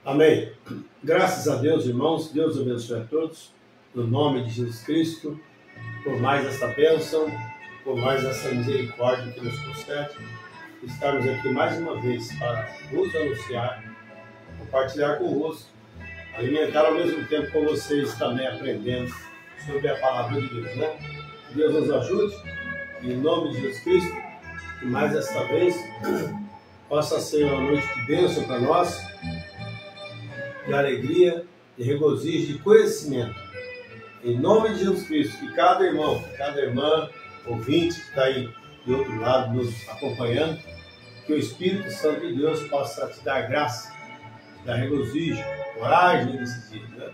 Amém. Graças a Deus, irmãos. Deus abençoe a todos. No nome de Jesus Cristo, por mais esta bênção, por mais essa misericórdia que nos concede, estarmos aqui mais uma vez para vos anunciar, compartilhar convosco, alimentar ao mesmo tempo com vocês também aprendendo sobre a palavra de Deus, né? Que Deus nos ajude, em nome de Jesus Cristo, que mais esta vez possa ser uma noite de bênção para nós, de alegria, de regozijo, de conhecimento. Em nome de Jesus Cristo, que cada irmão, cada irmã, ouvinte que está aí do outro lado nos acompanhando, que o Espírito Santo de Deus possa te dar graça, te dar regozijo, coragem nesse dia, né?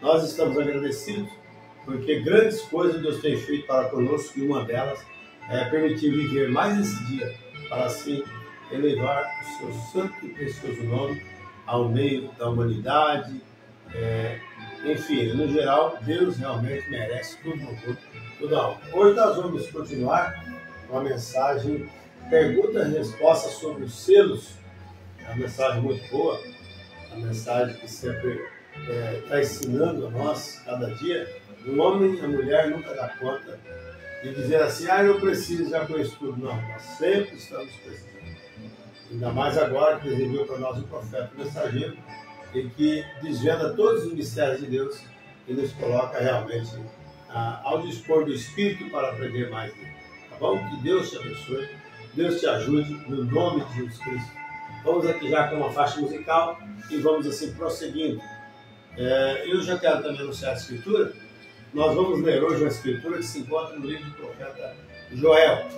Nós estamos agradecidos porque grandes coisas Deus tem feito para conosco e uma delas é permitir viver mais esse dia para assim elevar o seu santo e precioso nome ao meio da humanidade, enfim, no geral, Deus realmente merece tudo louvor, toda a honra. Hoje nós vamos continuar com a mensagem pergunta e resposta sobre os selos. É uma mensagem muito boa, uma mensagem que sempre está ensinando a nós, cada dia. O homem e a mulher nunca dá conta de dizer assim, eu preciso, já conheço tudo. Não, nós sempre estamos precisando. Ainda mais agora que Deus enviou para nós o profeta mensageiro, e que desvenda todos os mistérios de Deus e nos coloca realmente ao dispor do Espírito para aprender mais dele. Tá bom? Que Deus te abençoe, Deus te ajude, no nome de Jesus Cristo. Vamos aqui já com uma faixa musical e vamos assim prosseguindo. Eu já quero também anunciar a Escritura. Nós vamos ler hoje uma Escritura que se encontra no livro do profeta Joel.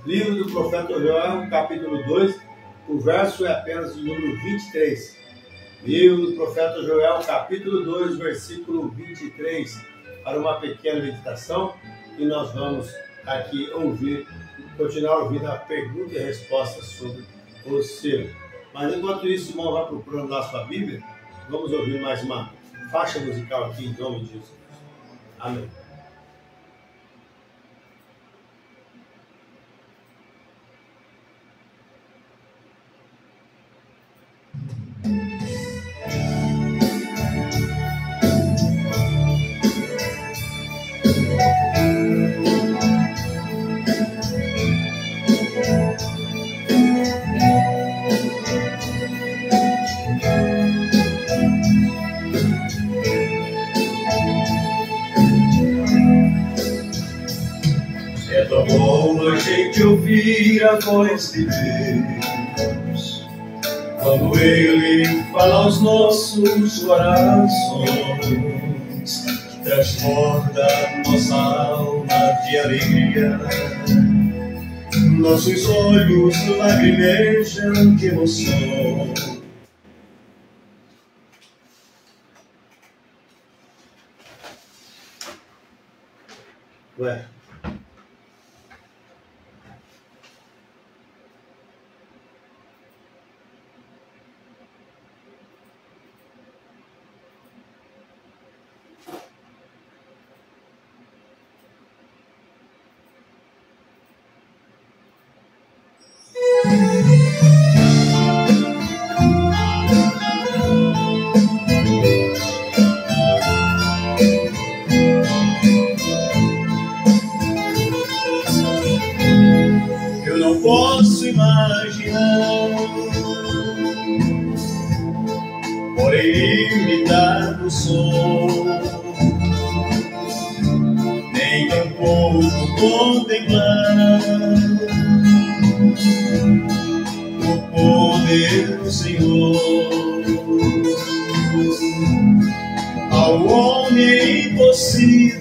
Livro do profeta Joel, capítulo 2, o verso é apenas o número 23. Livro do profeta Joel, capítulo 2, versículo 23, para uma pequena meditação, e nós vamos aqui continuar ouvindo a pergunta e a resposta sobre o selo. Mas enquanto isso, irmão, vai procurando a sua Bíblia, vamos ouvir mais uma faixa musical aqui em nome de Jesus. Amém. É tão bom a gente ouvir a voz de Deus quando Ele fala aos nossos corações. transborda nossa alma de alegria. Nossos olhos lagrimejam de emoção. Ué. Eu não posso imaginar, porém limitado sou, nem tampouco contemplar o poder do Senhor. Ao homem impossível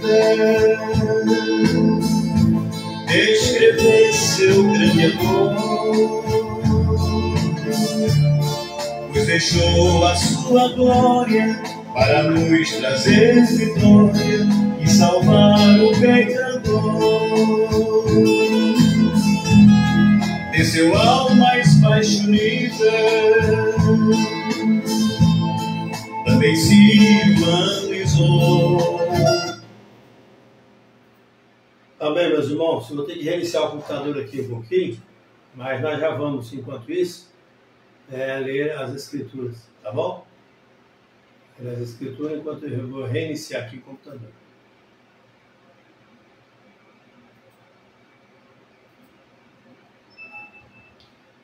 descrever seu grande amor, pois deixou a sua glória para nos trazer vitória e salvar o pecador. Desceu ao mais baixo nível, também se humanizou. Amém, meus irmãos. Eu vou ter que reiniciar o computador aqui um pouquinho, mas nós já vamos, enquanto isso, ler as escrituras, tá bom? Ler as escrituras enquanto eu vou reiniciar aqui o computador.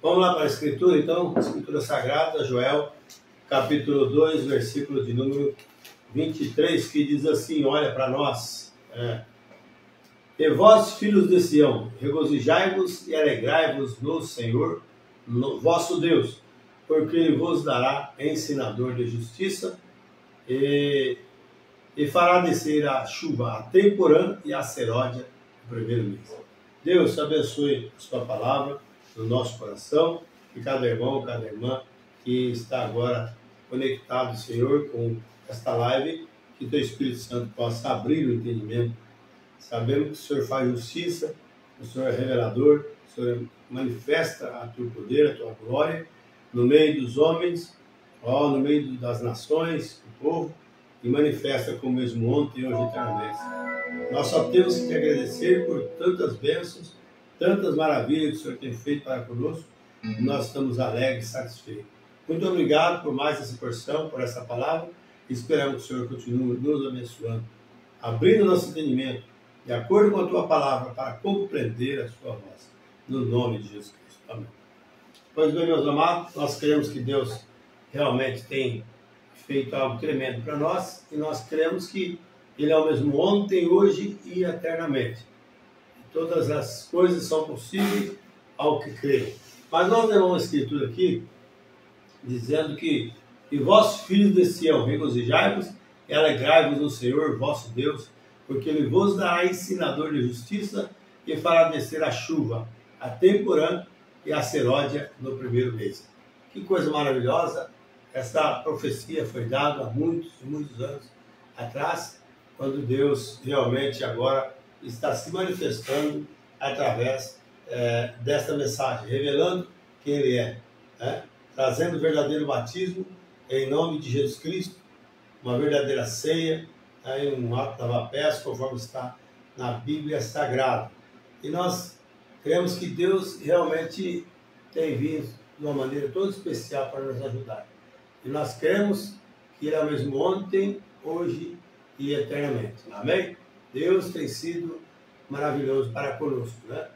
Vamos lá para a escritura, então. Escritura Sagrada, Joel, capítulo 2, versículo de número 23, que diz assim, olha para nós. E vós, filhos de Sião, regozijai-vos e alegrai-vos no Senhor, no vosso Deus, porque Ele vos dará ensinador de justiça e fará descer a chuva a temporã e a seródia no primeiro mês. Deus abençoe a sua palavra no nosso coração e cada irmão, cada irmã que está agora conectado, Senhor, com esta live, que teu Espírito Santo possa abrir o entendimento. Sabemos que o Senhor faz justiça, o Senhor é revelador, o Senhor manifesta a teu poder, a tua glória, no meio dos homens, no meio das nações, do povo, e manifesta como mesmo ontem e hoje eternamente. Nós só temos que te agradecer por tantas bênçãos, tantas maravilhas que o Senhor tem feito para conosco, e nós estamos alegres e satisfeitos. Muito obrigado por mais essa porção, por essa palavra, e esperamos que o Senhor continue nos abençoando, abrindo nosso entendimento, de acordo com a tua palavra, para compreender a sua voz. No nome de Jesus Cristo. Amém. Pois bem, meus amados, nós cremos que Deus realmente tem feito algo tremendo para nós, e nós cremos que Ele é o mesmo ontem, hoje e eternamente. Todas as coisas são possíveis ao que crê. Mas nós temos uma escritura aqui, dizendo que e vós, filhos de Sião, regozijai-vos e alegrai-vos no Senhor, vosso Deus, porque Ele vos dará ensinador de justiça e fará descer a chuva, a temporã e a seródia no primeiro mês. Que coisa maravilhosa! Essa profecia foi dada há muitos e muitos anos atrás, quando Deus realmente agora está se manifestando através desta mensagem, revelando quem Ele é, trazendo o verdadeiro batismo em nome de Jesus Cristo, uma verdadeira ceia, um ato da lava-pés, conforme está na Bíblia Sagrada. E nós cremos que Deus realmente tem vindo de uma maneira toda especial para nos ajudar. E nós cremos que Ele é o mesmo ontem, hoje e eternamente. Amém? Deus tem sido maravilhoso para conosco, né?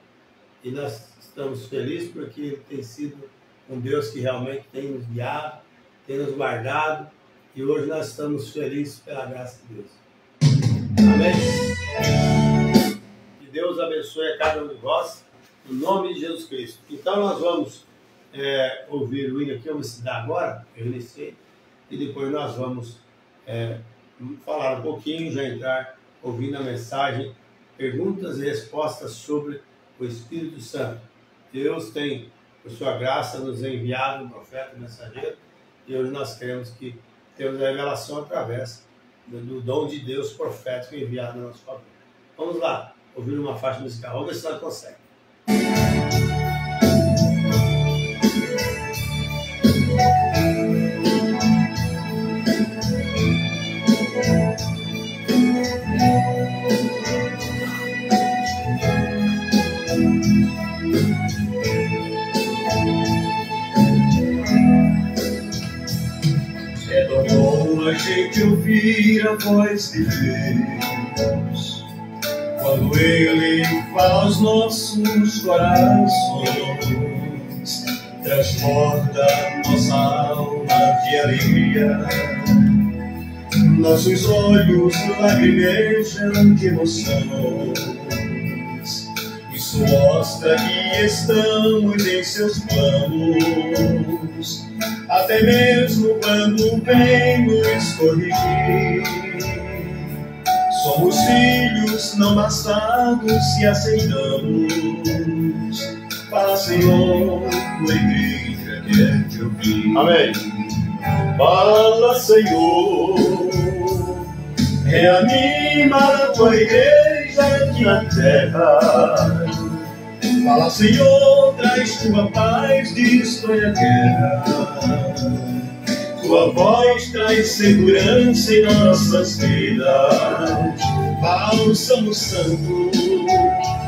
E nós estamos felizes porque Ele tem sido um Deus que realmente tem nos guiado, tem nos guardado, e hoje nós estamos felizes pela graça de Deus. Amém? Que Deus abençoe a cada um de vós, no nome de Jesus Cristo. Então nós vamos ouvir o hino aqui, eu vou ensinar agora, eu iniciei, e depois nós vamos falar um pouquinho, já entrar ouvindo a mensagem, perguntas e respostas sobre o Espírito Santo. Deus tem, por sua graça, nos enviado um profeta, um mensageiro, e hoje nós queremos que temos a revelação através do dom de Deus profético enviado no nosso favor. Vamos lá, ouvir uma faixa musical, vamos ver se nós conseguimos. É tão bom a gente ouvir a voz de Deus quando Ele fala aos nossos corações, transborda nossa alma de alegria, nossos olhos lagrimejam de emoções. Isso mostra que estamos em seus planos, até mesmo quando vem nos corrigir. Somos filhos não bastados e aceitamos. Fala, Senhor, tua igreja quer te ouvir. Amém. Fala, Senhor, reanima a tua igreja aqui na terra. Fala, Senhor, traz tua paz, destrói a guerra. Tua voz traz segurança em nossas vidas. Bálsamo santo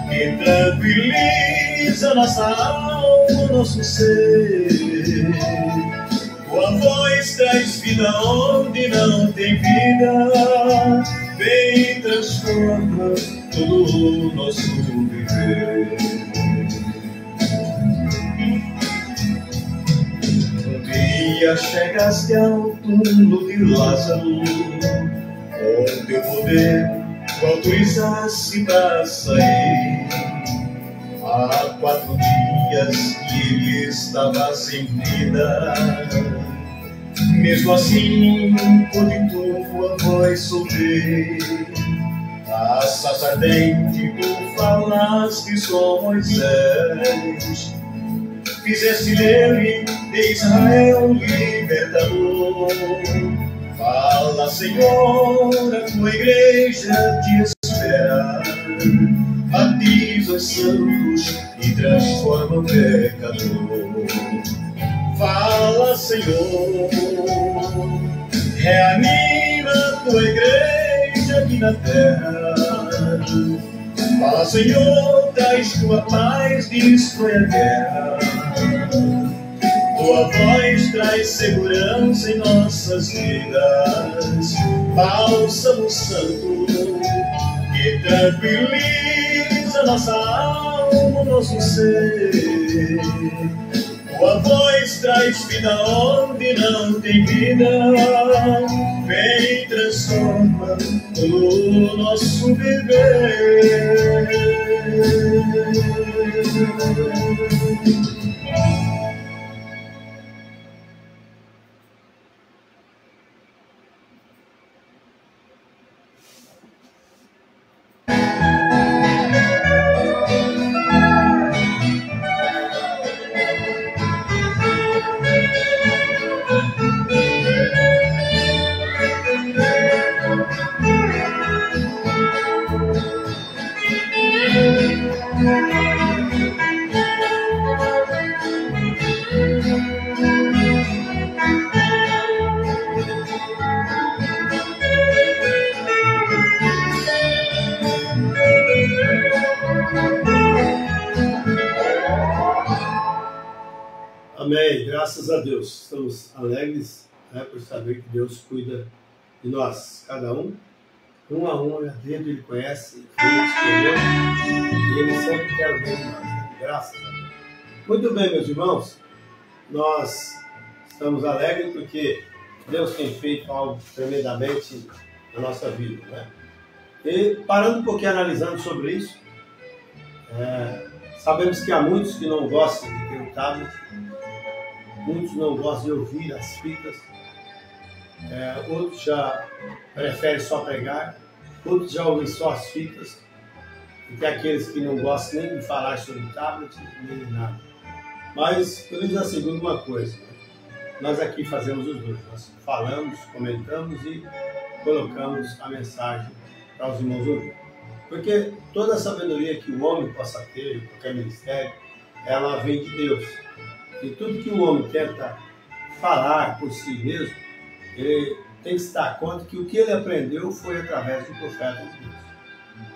que tranquiliza nossa alma, nosso ser. Tua voz traz vida onde não tem vida. Vem e transforma todo o nosso viver. Um dia chegaste ao túmulo de Lázaro, com teu poder tu autorizaste para sair. Há 4 dias que ele estava sem vida. Mesmo assim, pude tua voz ouvir. A sarça ardente tu falaste com Moisés. Fizeste dele de Israel libertador. Fala, Senhor, a tua igreja te espera. Batiza os santos e transforma o pecador. Fala, Senhor, reanima a tua igreja aqui na terra. Fala, Senhor, traz tua paz, destrói a guerra. Tua voz traz segurança em nossas vidas. Bálsamo santo que tranquiliza nossa alma, nosso ser. Tua voz traz vida onde não tem vida. Vem e transforma todo o nosso viver. Amém, graças a Deus. Estamos alegres, né, por saber que Deus cuida de nós, cada um a um, a dedo Ele conhece, Ele escolheu, e Ele sempre quer o bem de nós, né? Graças a Deus. Muito bem, meus irmãos, nós estamos alegres porque Deus tem feito algo tremendamente na nossa vida, né? E parando um pouquinho, analisando sobre isso, sabemos que há muitos que não gostam de ter um tablet, muitos não gostam de ouvir as fitas, outros já preferem só pregar, outros já ouvem só as fitas, e tem aqueles que não gostam nem de falar sobre tablet, nem nada. Mas eu lhes asseguro uma coisa, né? Nós aqui fazemos os dois, nós falamos, comentamos e colocamos a mensagem para os irmãos ouvir. Porque toda a sabedoria que o homem possa ter, em qualquer ministério, ela vem de Deus. E tudo que o homem tenta falar por si mesmo, ele tem que se dar conta que o que ele aprendeu foi através do profeta de Deus.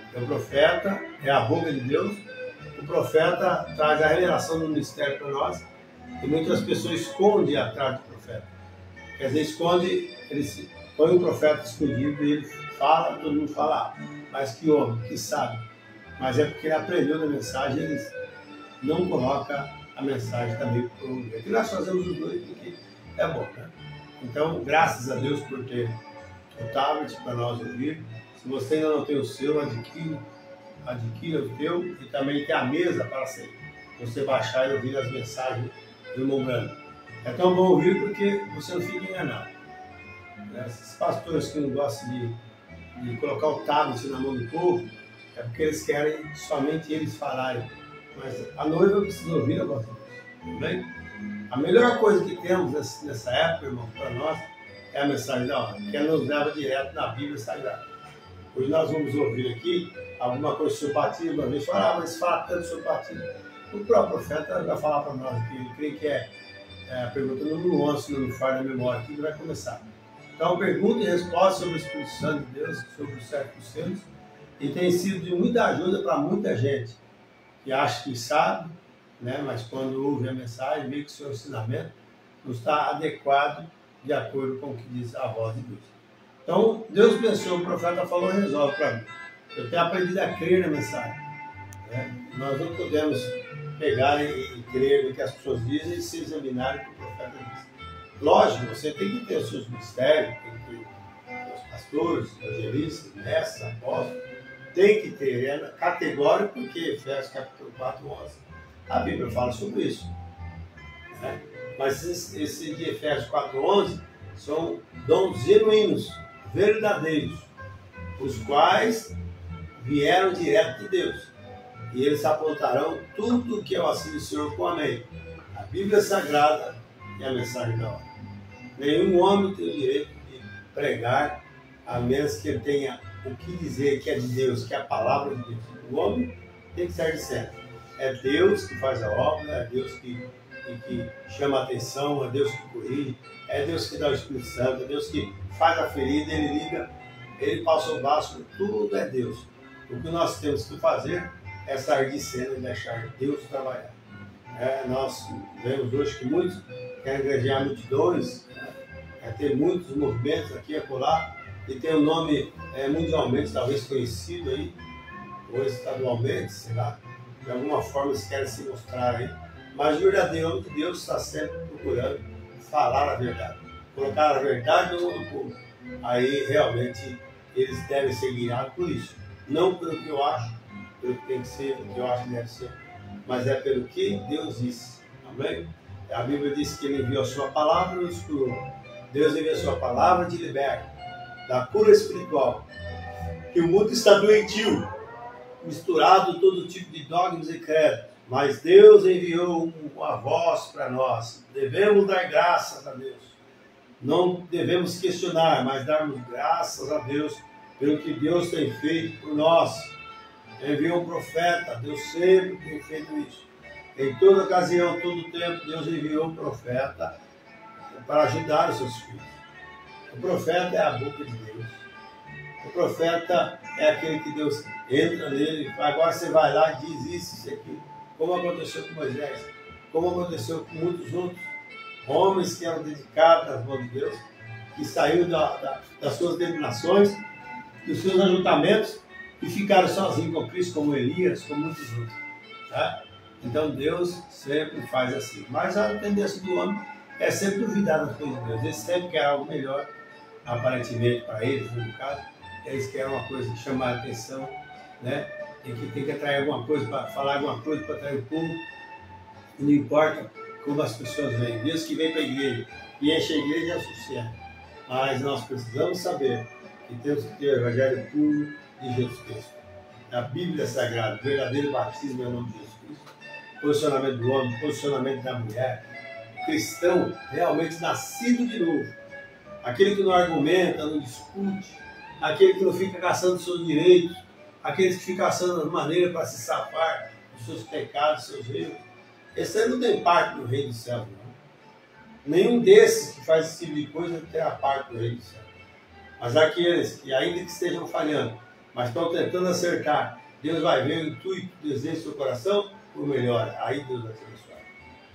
Então, o profeta é a boca de Deus, o profeta traz a revelação do ministério para nós, e muitas pessoas escondem atrás do profeta. Quer dizer, ele põe um profeta escondido e ele fala, todo mundo fala, mas que homem, que sabe. Mas é porque ele aprendeu da mensagem, ele não coloca a mensagem também para o mundo. E nós fazemos os dois porque é bom, né? Então, graças a Deus por ter o tablet para nós ouvir. Se você ainda não tem o seu, adquira o teu, e também tem a mesa para você baixar e ouvir as mensagens do irmão Brando. É tão bom ouvir porque você não fica enganado. Esses pastores que não gostam de colocar o tablet na mão do povo, é porque eles querem somente eles falarem. Mas a noiva precisa ouvir a voz de Deus. Tudo bem? A melhor coisa que temos nessa época, irmão, para nós, é a mensagem da hora, que ela nos leva direto na Bíblia Sagrada. Hoje nós vamos ouvir aqui alguma coisa sobre batismo, uma vez falar, mas fala tanto sobre batismo. O próprio profeta vai falar para nós aqui, eu creio que é a pergunta número 11, se não me falha a memória aqui, que vai começar. Então, pergunta e resposta sobre o Espírito Santo de Deus, sobre os séculos selos, e tem sido de muita ajuda para muita gente que acha que sabe, né? Mas quando ouve a mensagem, vê que o seu ensinamento não está adequado de acordo com o que diz a voz de Deus. Então, Deus pensou, o profeta falou, resolve para mim. Eu tenho aprendido a crer na mensagem. Né? Nós não podemos pegar e crer no que as pessoas dizem e se examinarem o que o profeta diz. Lógico, você tem que ter os seus mistérios, tem que ter os pastores, evangelistas, mestres, apóstolos, tem que ter, é categórico, porque Efésios capítulo 4, 11, a Bíblia fala sobre isso. Né? Mas esse de Efésios 4, 11 são dons genuínos, verdadeiros, os quais vieram direto de Deus. E eles apontarão tudo o que é o assim do Senhor com amém. A Bíblia Sagrada e a mensagem da hora. Nenhum homem tem o direito de pregar, a menos que ele tenha o que dizer que é de Deus, que é a palavra de Deus. O homem tem que ser dizendo. É Deus que faz a obra, é Deus que chama a atenção, é Deus que corrige, é Deus que dá o Espírito Santo, é Deus que faz a ferida, ele liga, ele passa o básico, tudo é Deus. O que nós temos que fazer é sair de cena e deixar Deus trabalhar. Nós vemos hoje que muitos querem engrejar multidões, ter muitos movimentos aqui e acolá, e tem um nome mundialmente talvez conhecido aí, ou estadualmente, sei lá, de alguma forma eles querem se mostrar aí, mas o verdadeiro Deus está sempre procurando falar a verdade, colocar a verdade no mundo público. Aí realmente eles devem ser guiados por isso, não pelo que eu acho, pelo que tem que ser, o que eu acho que deve ser, mas é pelo que Deus disse. Amém? A Bíblia diz que ele enviou a sua palavra e nos curou. Deus enviou a sua palavra de liberta, da cura espiritual. Que o mundo está doentio, misturado todo tipo de dogmas e credos. Mas Deus enviou uma voz para nós. Devemos dar graças a Deus. Não devemos questionar, mas darmos graças a Deus pelo que Deus tem feito por nós. Enviou um profeta, Deus sempre tem feito isso. Em toda ocasião, todo tempo, Deus enviou um profeta para ajudar os seus filhos. O profeta é a boca de Deus. O profeta é aquele que Deus entra nele, agora você vai lá e diz isso e aquilo. Como aconteceu com Moisés, como aconteceu com muitos outros homens que eram dedicados às mãos de Deus, que saíram das suas denominações, dos seus ajuntamentos e ficaram sozinhos com Cristo, como Elias, como muitos outros. Tá? Então Deus sempre faz assim. Mas a tendência do homem é sempre duvidar das coisas de Deus. Eles sempre querem algo melhor, aparentemente para eles, no caso. Eles querem uma coisa que chama a atenção, né? Tem que atrair alguma coisa, para falar alguma coisa para atrair o povo. E não importa como as pessoas vêm. Deus que vem para a igreja e enche a igreja é o suficiente. Mas nós precisamos saber que temos que ter o Evangelho puro de Jesus Cristo. A Bíblia Sagrada, o verdadeiro batismo é o nome de Jesus Cristo. Posicionamento do homem, posicionamento da mulher. O cristão realmente nascido de novo. Aquele que não argumenta, não discute. Aquele que não fica caçando seus direitos. Aquele que fica caçando as maneiras para se safar dos seus pecados, dos seus erros. Esse aí não tem parte no reino dos céus, não. Nenhum desses que faz esse tipo de coisa terá parte do reino dos céus. Mas aqueles que, ainda que estejam falhando, mas estão tentando acertar, Deus vai ver o intuito, o desejo do seu coração, por melhor. Aí Deus vai te abençoar.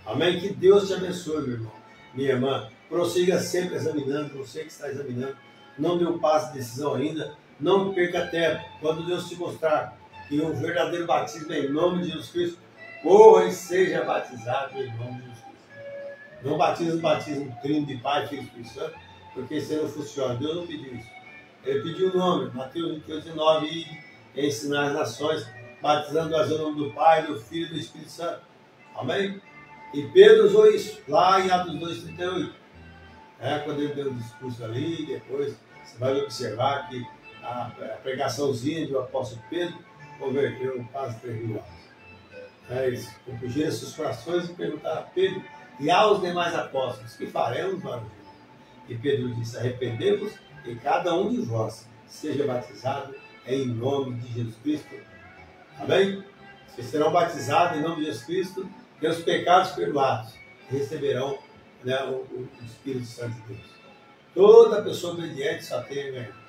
Amém? Que Deus te abençoe, meu irmão, minha irmã. Prossiga sempre examinando, você que está examinando. Não deu passo de decisão ainda. Não perca tempo. Quando Deus te mostrar que o verdadeiro batismo é em nome de Jesus Cristo, corra e seja batizado em nome de Jesus Cristo. Não batiza o batismo trino de Pai, Filho e Espírito Santo, porque isso não funciona. Deus não pediu isso. Ele pediu o nome, Mateus 28, 19, e ensinar as nações, batizando em nome do Pai, do Filho e do Espírito Santo. Amém? E Pedro usou isso, lá em Atos 2,38. Quando ele deu o discurso ali, depois você vai observar que a pregaçãozinha do apóstolo Pedro converteu quase 3.000 almas. É isso. Confundiram seus corações e perguntaram a Pedro e aos demais apóstolos: que faremos, varões? E Pedro disse: arrependemos e cada um de vós seja batizado em nome de Jesus Cristo. Amém? Vocês serão batizados em nome de Jesus Cristo, pelos pecados perdoados, e receberão o Espírito Santo de Deus. Toda pessoa obediente só tem a ganhar.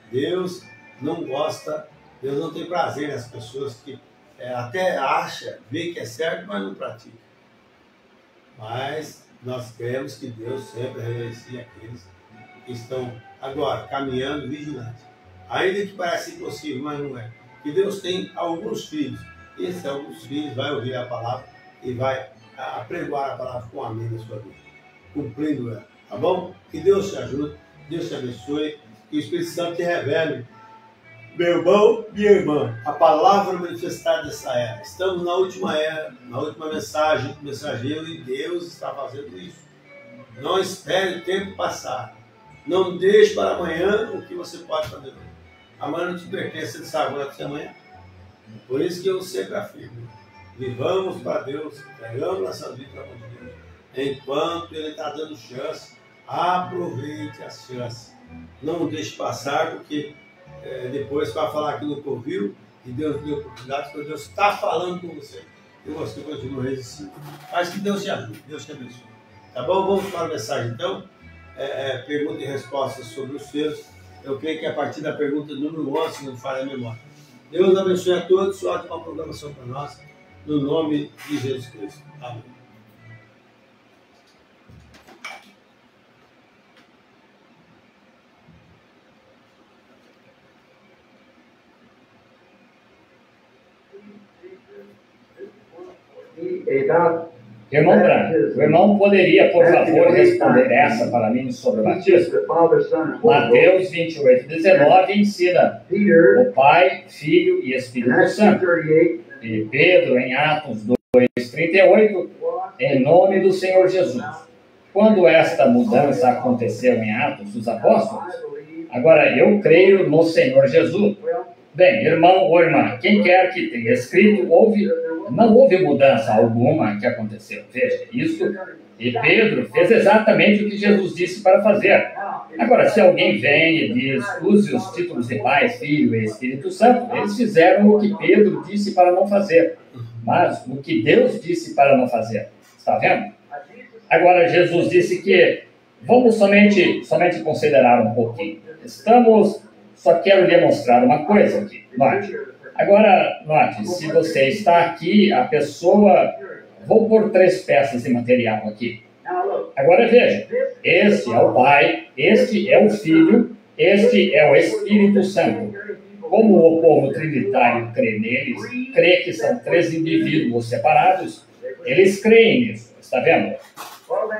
Deus não gosta, Deus não tem prazer nas pessoas que até acha, vê que é certo, mas não pratica. Mas nós cremos que Deus sempre reverencia aqueles que estão agora caminhando vigilantes. Ainda que pareça impossível, mas não é. Que Deus tem alguns filhos. E esses alguns filhos vai ouvir a palavra e vai apregoar a palavra com amém na sua vida, cumprindo ela. Tá bom? Que Deus te ajude, Deus te abençoe, que o Espírito Santo te revele, meu irmão, minha irmã, a palavra manifestada dessa era. Estamos na última era, na última mensagem, mensageiro, e Deus está fazendo isso. Não espere o tempo passar. Não deixe para amanhã o que você pode fazer hoje. Amanhã não te pertence, ele sabe agora que é amanhã. Por isso que eu sempre afirmo: vivamos para Deus, pegamos nossa vida para Deus. Enquanto Ele está dando chance, aproveite as chances. Não deixe passar, porque depois vai falar aquilo que ouviu e Deus deu oportunidade, porque Deus está falando com você e você continua resistindo. Mas que Deus te ajude, Deus te abençoe. Tá bom? Vamos para a mensagem então. Pergunta e resposta sobre os selos. Eu creio que a partir da pergunta número 11, se não falha a memória. Deus abençoe a todos, ótima programação para nós, no nome de Jesus Cristo. Amém. Irmão Branco, o irmão poderia, por favor, responder essa para mim sobre o batismo? Mateus 28, 19 ensina o Pai, Filho e Espírito Santo. E Pedro, em Atos 2, 38, em nome do Senhor Jesus. Quando esta mudança aconteceu em Atos dos Apóstolos, agora eu creio no Senhor Jesus. Bem, irmão ou irmã, quem quer que tenha escrito, não houve mudança alguma que aconteceu. Veja, isso, e Pedro fez exatamente o que Jesus disse para fazer. Agora, se alguém vem e diz, use os títulos de Pai, Filho e Espírito Santo, eles fizeram o que Pedro disse para não fazer, mas o que Deus disse para não fazer. Está vendo? Agora, Jesus disse que vamos somente considerar um pouquinho. Só quero demonstrar uma coisa aqui. Note. Agora, note, se você está aqui, a pessoa... Vou pôr 3 peças de material aqui. Agora veja, este é o Pai, este é o Filho, este é o Espírito Santo. Como o povo trinitário crê neles, crê que são 3 indivíduos separados, eles creem nisso, está vendo?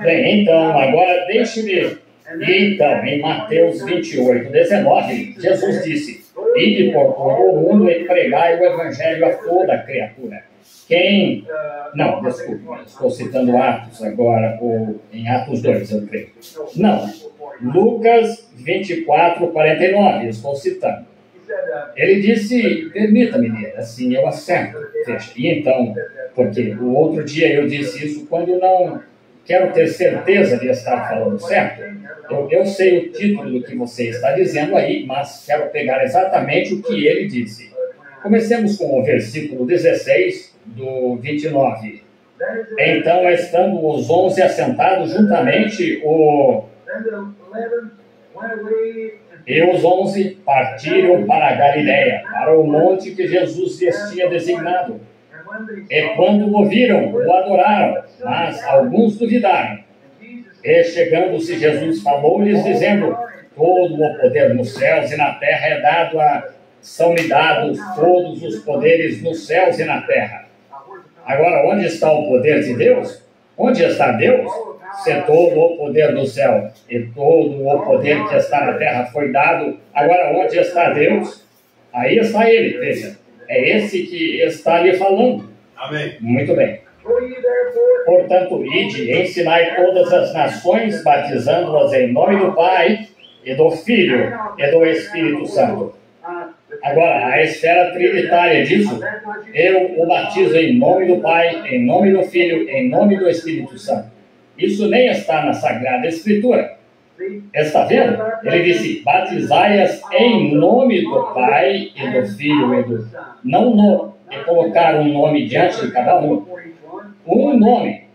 Bem, então, agora deixe-me... E então, em Mateus 28, 19, Jesus disse, ide por todo o mundo e pregai o evangelho a toda criatura. Não, desculpa, estou citando Atos agora, ou em Atos 2, eu creio. Não, Lucas 24, 49, estou citando. Ele disse, permita-me ler, assim eu acerto. Veja, e então, porque o outro dia eu disse isso quando não quero ter certeza de estar falando certo. Eu sei o título do que você está dizendo aí, mas quero pegar exatamente o que ele disse. Comecemos com o versículo 16 do 29. Então, estando os 11 assentados juntamente, e os 11 partiram para a Galiléia, para o monte que Jesus lhes tinha designado. E quando o viram, o adoraram, mas alguns duvidaram. E chegando-se, Jesus falou-lhes, dizendo: todo o poder nos céus e na terra são-me dados todos os poderes nos céus e na terra. Agora, onde está o poder de Deus? Onde está Deus? Se todo o poder no céu e todo o poder que está na terra foi dado, agora onde está Deus? Aí está ele, veja. É esse que está lhe falando. Amém. Muito bem. Portanto, ide e ensinai todas as nações, batizando-as em nome do Pai, e do Filho, e do Espírito Santo. Agora, a esfera trinitária disso, eu o batizo em nome do Pai, em nome do Filho, em nome do Espírito Santo. Isso nem está na Sagrada Escritura. Está vendo? Ele disse, batizai-as em nome do Pai e do Filho e do... Não no... E colocar um nome diante de cada um. Um nome.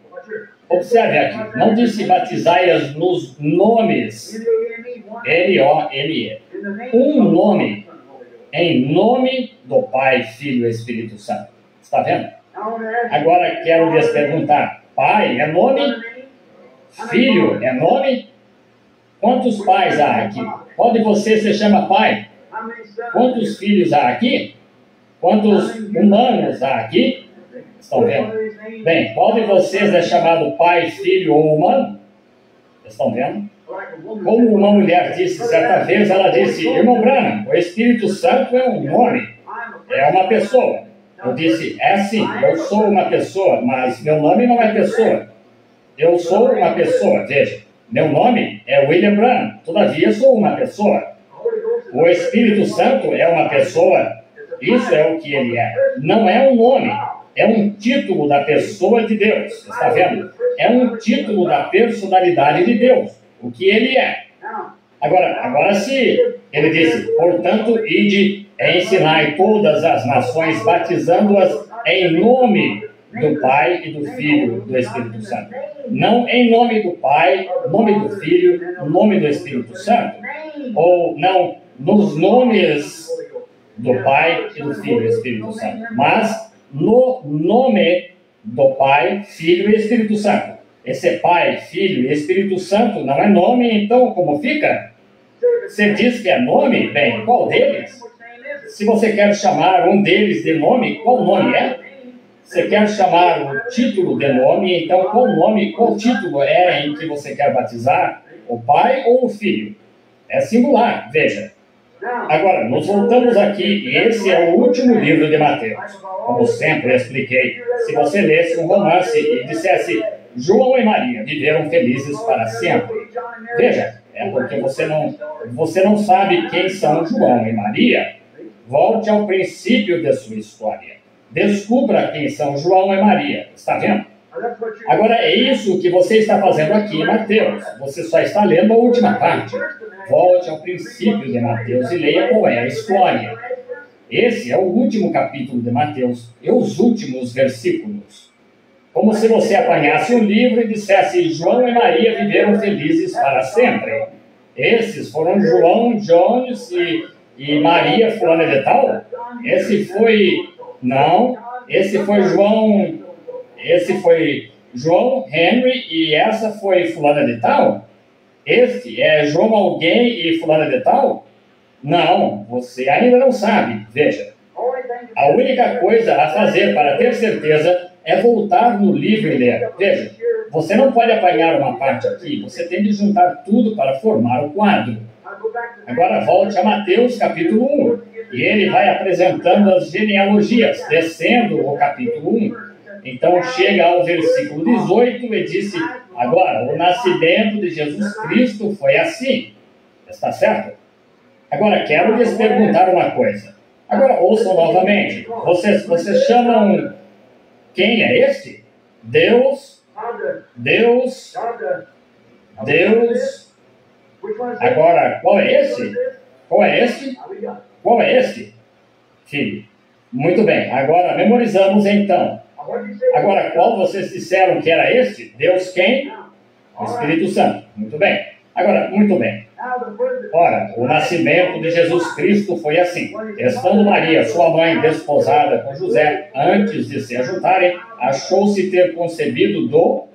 Observe aqui. Não disse batizai-as nos nomes. L-O-M-E. Um nome. Em nome do Pai, Filho e Espírito Santo. Está vendo? Agora quero lhes perguntar. Pai é nome? Filho é nome? Quantos pais há aqui? Pode você se chama pai? Quantos filhos há aqui? Quantos humanos há aqui? Estão vendo? Bem, pode você ser chamado pai, filho ou humano? Estão vendo? Como uma mulher disse certa vez, ela disse, irmão Branham, o Espírito Santo é um nome, é uma pessoa. Eu disse, é sim, eu sou uma pessoa, mas meu nome não é pessoa. Eu sou uma pessoa, veja. Meu nome é William Branham, todavia sou uma pessoa. O Espírito Santo é uma pessoa, isso é o que ele é. Não é um nome, é um título da pessoa de Deus, está vendo? É um título da personalidade de Deus, o que ele é. Agora se ele disse, portanto, ide e ensinai todas as nações, batizando-as em nome do Pai e do Filho e do Espírito Santo. Não em nome do Pai, nome do Filho, nome do Espírito Santo. Ou não nos nomes do Pai e do Filho e do Espírito Santo. Mas no nome do Pai, Filho e Espírito Santo. Esse Pai, Filho e Espírito Santo não é nome, então como fica? Você diz que é nome? Bem, qual deles? Se você quer chamar um deles de nome, qual nome é? Você quer chamar um título de nome, então qual nome, qual título é em que você quer batizar? O Pai ou o Filho? É singular, veja. Agora, nos voltamos aqui, e esse é o último livro de Mateus. Como sempre expliquei, se você lesse um romance e dissesse João e Maria viveram felizes para sempre. Veja, é porque você não sabe quem são João e Maria. Volte ao princípio da sua história. Descubra quem são João e Maria. Está vendo? Agora, é isso que você está fazendo aqui em Mateus. Você só está lendo a última parte. Volte ao princípio de Mateus e leia qual é a história. Esse é o último capítulo de Mateus e os últimos versículos. Como se você apanhasse um livro e dissesse João e Maria viveram felizes para sempre. Esses foram João, Jones e Maria fulana de tal. Esse foi João Henry e essa foi fulana de tal? Este é João alguém e fulana de tal? Não, você ainda não sabe. Veja, a única coisa a fazer para ter certeza é voltar no livro e ler. Veja, você não pode apanhar uma parte aqui, você tem de juntar tudo para formar o quadro. Agora volte a Mateus capítulo 1. E ele vai apresentando as genealogias, descendo o capítulo 1. Então chega ao versículo 18 e disse: agora, o nascimento de Jesus Cristo foi assim. Está certo? Agora, quero lhes perguntar uma coisa. Agora, ouçam novamente. Vocês chamam... Quem é este? Deus. Agora, qual é esse? Qual é este? Qual é este? Filho. Muito bem. Agora, memorizamos então. Agora, qual vocês disseram que era este? Deus quem? O Espírito Santo. Muito bem. Agora, muito bem. Ora, o nascimento de Jesus Cristo foi assim. Estando Maria, sua mãe, desposada com José, antes de se ajuntarem, achou-se ter concebido do...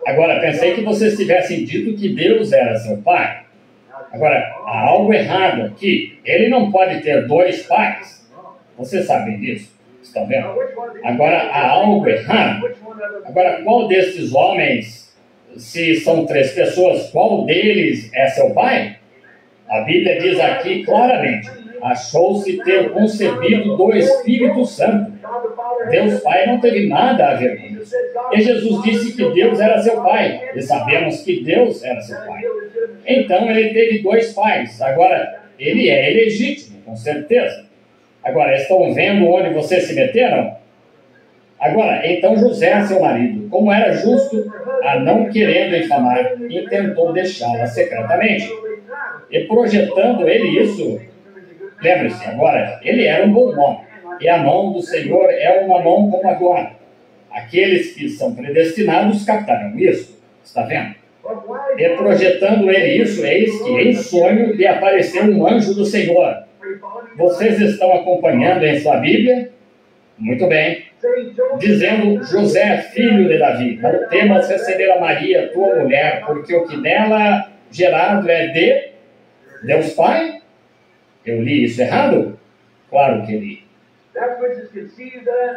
Agora, pensei que vocês tivessem dito que Deus era seu pai. Agora, há algo errado aqui. Ele não pode ter dois pais. Vocês sabem disso? Estão vendo? Agora, há algo errado. Agora, qual destes homens... Se são três pessoas, qual deles é seu pai? A Bíblia diz aqui claramente: achou-se ter concebido do Espírito Santo. Deus Pai não teve nada a ver com isso. E Jesus disse que Deus era seu pai. E sabemos que Deus era seu pai. Então ele teve dois pais. Agora, ele é ilegítimo, com certeza. Agora, estão vendo onde vocês se meteram? Agora, então José, seu marido, como era justo, a não querendo infamar, intentou deixá-la secretamente. E projetando ele isso, lembre-se, agora, ele era um bom homem. E a mão do Senhor é uma mão como agora. Aqueles que são predestinados captarão isso. Está vendo? E projetando ele isso, eis que em sonho lhe apareceu um anjo do Senhor. Vocês estão acompanhando em sua Bíblia? Muito bem. Dizendo: José, filho de Davi, não temas receber a Maria, tua mulher, porque o que nela gerado é de Deus Pai? Eu li isso errado? Claro que li.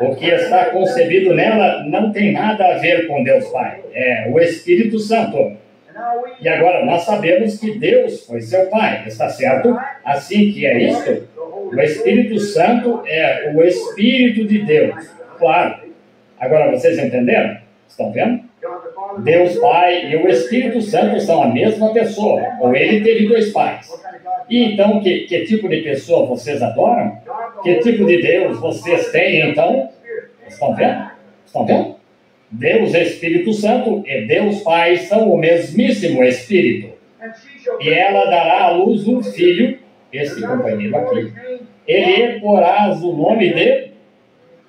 O que está concebido nela não tem nada a ver com Deus Pai. É o Espírito Santo. E agora nós sabemos que Deus foi seu Pai, está certo? Assim que é isso, o Espírito Santo é o Espírito de Deus. Claro. Agora vocês entenderam? Estão vendo? Deus Pai e o Espírito Santo são a mesma pessoa, ou ele teve dois pais. E então, que tipo de pessoa vocês adoram? Que tipo de Deus vocês têm, então? Estão vendo? Estão vendo? Deus Espírito Santo e Deus Pai são o mesmíssimo Espírito. E ela dará à luz um filho, este companheiro aqui. Ele porás o nome de...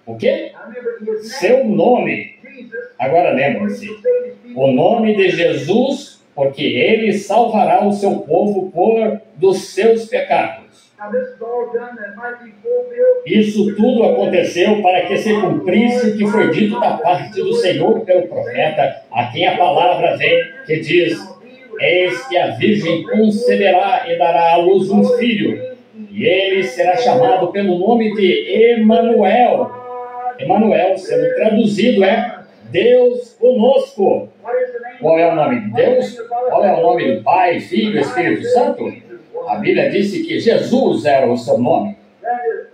O quê? Seu nome. Agora lembre-se. O nome de Jesus, porque ele salvará o seu povo dos seus pecados. Isso tudo aconteceu para que se cumprisse o que foi dito da parte do Senhor pelo profeta, a quem a palavra vem, que diz: eis que a virgem conceberá e dará à luz um filho, e ele será chamado pelo nome de Emanuel. Emanuel, sendo traduzido, é Deus conosco. Qual é o nome de Deus? Qual é o nome do Pai, Filho e Espírito Santo? A Bíblia disse que Jesus era o seu nome.